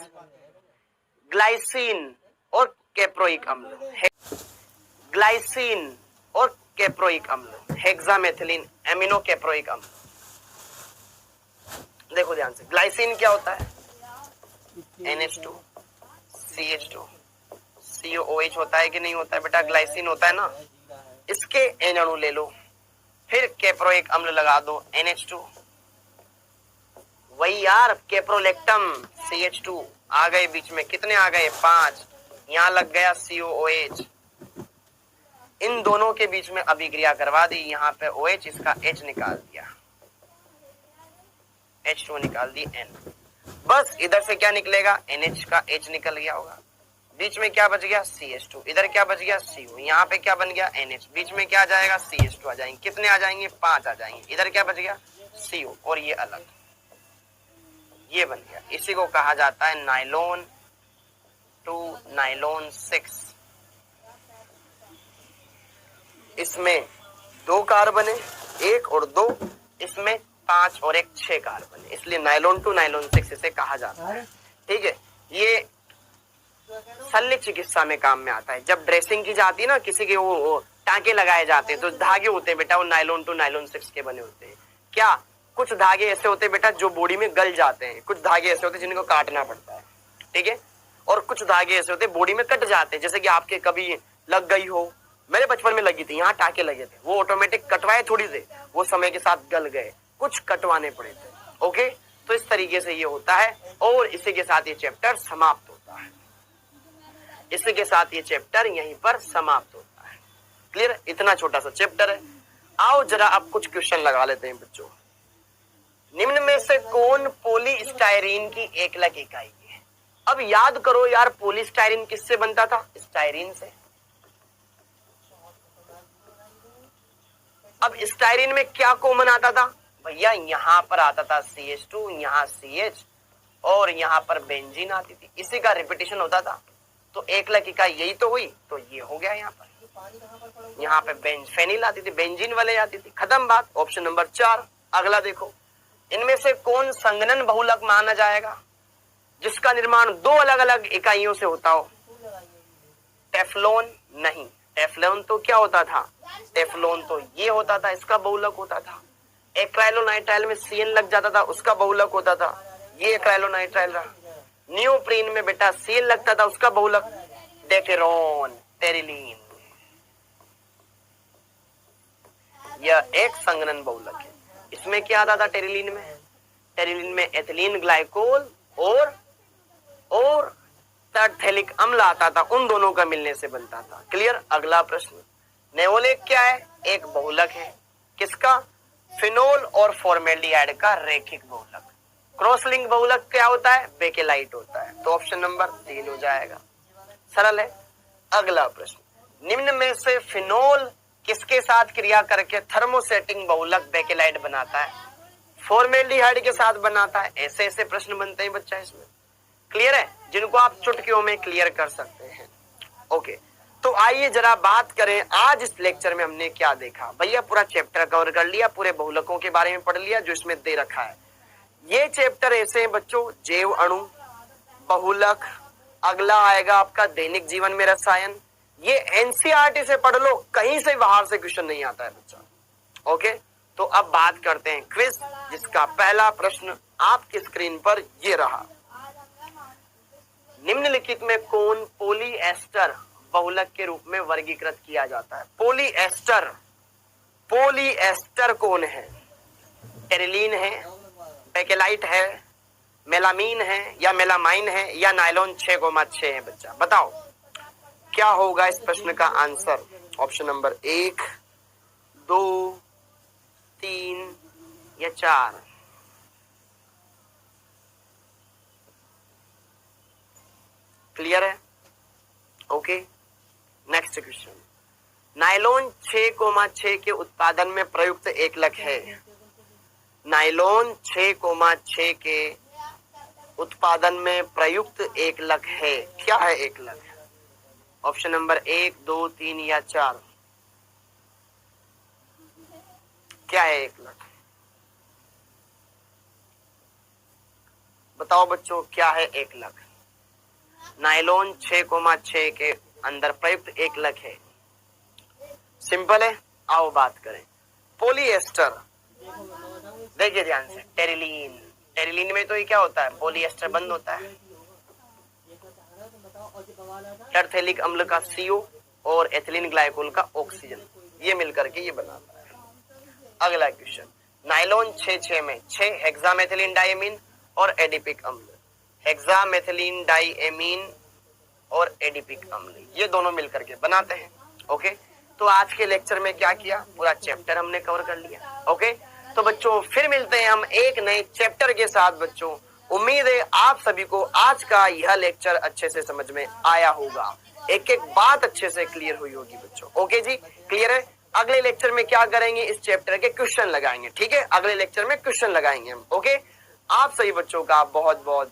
ग्लाइसिन और कैप्रोइक अम्ल, ग्लाइसिन और कैप्रोइक अम्ल, हेक्सामेथिलीन एमिनो कैप्रोइक अम्ल। देखो ध्यान से, ग्लाइसिन क्या होता है? NH2 CH2 COOH होता है कि नहीं होता है बेटा? ग्लाइसिन होता है ना। इसके N अणु ले लो, फिर कैप्रोइक अम्ल लगा दो NH2, वही यार कैप्रोलेक्टम CH2 आ गए बीच में, कितने आ गए? 5, यहां लग गया COOH, इन दोनों के बीच में अभिक्रिया करवा दी, यहाँ पे OH, इसका H निकाल दिया, H2 निकाल दी N, बस इधर से क्या निकलेगा? NH का H निकल गया होगा, बीच में क्या बच गया? CH2, इधर क्या बच गया? CO, यहाँ पे क्या बन गया? NH, बीच में क्या आ जाएगा? CH2 आ जाएंगे, कितने आ जाएंगे? 5 आ जाएंगे, इधर क्या बच गया? CO, और ये अलग, ये बन गया। इसी को कहा जाता है नाइलोन टू नाइलोन 6। इसमें 2 कार्बन है, 1 और 2, इसमें 5 और 1 6 कार्बन है, इसलिए नाइलोन टू नाइलोन 6 इसे कहा जाता है। ठीक है, ये शल्य चिकित्सा में काम में आता है। जब ड्रेसिंग की जाती है ना, किसी के वो टांके लगाए जाते हैं, तो धागे होते हैं बेटा, वो नाइलोन टू नाइलोन 6 के बने होते हैं। क्या कुछ धागे ऐसे होते हैं बेटा जो बॉडी में गल जाते हैं, कुछ धागे ऐसे होते हैं जिनको काटना पड़ता है, ठीक है, और कुछ धागे ऐसे होते हैं बॉडी में कट जाते हैं, जैसे कि आपके कभी लग गई हो, मेरे बचपन में लगी थी, यहाँ टाके लगे थे, वो ऑटोमेटिक कटवाए थोड़ी से, वो समय के साथ गल गए, कुछ कटवाने पड़े थे। ओके, तो इस तरीके से ये होता है, और इसी के साथ ये चैप्टर समाप्त होता है, इसी के साथ ये चैप्टर यहीं पर समाप्त होता है। क्लियर, इतना छोटा सा चैप्टर है। आओ जरा अब कुछ क्वेश्चन लगा लेते हैं बच्चों। निम्न में से कौन पॉलीस्टायरीन की एकलक इकाई है? अब याद करो यार, पॉलीस्टायरीन किससे बनता था? स्टायरीन से। अब स्टायरीन में क्या कॉमन आता था भैया? यहां पर आता था CH2, यहाँ CH, और यहाँ पर बेंजीन आती थी, इसी का रिपीटेशन होता था, तो एकलक इकाई यही तो हुई, तो ये हो गया। यहाँ पे फेनिल आती थी, बेंजीन वाले आती थी, खत्म बात। Option number 4। अगला देखो, इनमें से कौन संघनन बहुलक माना जाएगा जिसका निर्माण 2 अलग अलग इकाइयों से होता हो? टेफ्लॉन नहीं, टेफ्लॉन तो क्या होता था? टेफ्लॉन तो ये होता था, इसका बहुलक होता था। एक्राइलोनाइट्राइल में CN लग जाता था, उसका बहुलक होता था, ये एक्राइलोनाइट्राइल रहा। नियोप्रीन में बेटा CN लगता था, उसका बहुलक डेफेरॉन, टेरिलीन, यह एक संघनन बहुलक है। इसमें क्या आता था? टेरिलीन में एथिलीन ग्लाइकोल और टर्थेलिक अम्ल आता था, उन दोनों का मिलने से बनता था। क्लियर। अगला प्रश्न, नेओलेक क्या है? एक बहुलक है, किसका? फिनोल और फॉर्मेल्डिहाइड का रेखिक बहुलक। क्रॉसलिंक बहुलक क्या होता है? बेकेलाइट होता है, तो ऑप्शन नंबर 3 हो जाएगा, सरल है। अगला प्रश्न, निम्न में से फिनोल किसके साथ क्रिया करके थर्मोसेटिंग बहुलक बेकेलाइट बनाता है? फॉर्मेल्डिहाइड के साथ बनाता है। ऐसे ऐसे प्रश्न बनते हैं बच्चा इसमें। क्लियर है, जिनको आप चुटकियों में क्लियर कर सकते हैं। ओके, तो आइए जरा बात करें, आज इस लेक्चर में हमने क्या देखा। भैया पूरा चैप्टर कवर कर लिया, पूरे बहुलकों के बारे में पढ़ लिया जो इसमें दे रखा है। ये चैप्टर ऐसे हैं बच्चों, जैव अणु, बहुलक, अगला आएगा आपका दैनिक जीवन में रसायन। ये एनसीईआरटी से पढ़ लो, कहीं से बाहर से क्वेश्चन नहीं आता है बच्चा। ओके, तो अब बात करते हैं क्विज, जिसका पहला प्रश्न आपकी स्क्रीन पर ये रहा। निम्नलिखित में कौन पॉलीएस्टर बहुलक के रूप में वर्गीकृत किया जाता है? पॉलीएस्टर कौन है? टेरिलीन है, बेकेलाइट है, मेलामीन है, या मेलामाइन है, या नाइलॉन 6,6 है? बच्चा बताओ क्या होगा इस प्रश्न का आंसर? ऑप्शन नंबर 1, 2, 3 या 4? क्लियर है? Okay, next question. नायलॉन 6,6 के उत्पादन में प्रयुक्त एकलक है। नायलॉन 6,6 के उत्पादन में प्रयुक्त एकलक है। क्या है एकलक? ऑप्शन नंबर 1, 2, 3 या 4। क्या है एकलक? बताओ बच्चों, क्या है एकलक? नायलॉन 6,6 के अंदर प्रयुक्त एकलक है। सिंपल है, आओ बात करें। पॉलीएस्टर, देखिए ध्यान से, टेरिलीन। टेरिलीन में तो ये क्या होता है? पॉलीएस्टर बंद होता है। टरथेलिक अम्ल का CO और एथिलीन ग्लाइकोल का ऑक्सीजन, ये मिलकर के ये बनाता है। अगला क्वेश्चन, नायलॉन 6,6 में 6 हेक्सामेथिलीन डाइएमीन और एडिपिक अम्ल। हेक्सामेथिलीन डाइएमीन और एडिपिक अम्ल, ये दोनों मिलकर के बनाते हैं। ओके, तो आज के लेक्चर में क्या किया? पूरा चैप्टर हमने कवर कर लिया। ओके, तो बच्चों फिर मिलते हैं हम एक नए चैप्टर के साथ। बच्चों उम्मीद है आप सभी को आज का यह लेक्चर अच्छे से समझ में आया होगा, एक एक बात अच्छे से क्लियर हुई होगी बच्चों। ओके जी, क्लियर है? अगले लेक्चर में क्या करेंगे? इस चैप्टर के क्वेश्चन लगाएंगे। ठीक है, अगले लेक्चर में क्वेश्चन लगाएंगे हम। ओके, आप सभी बच्चों का बहुत बहुत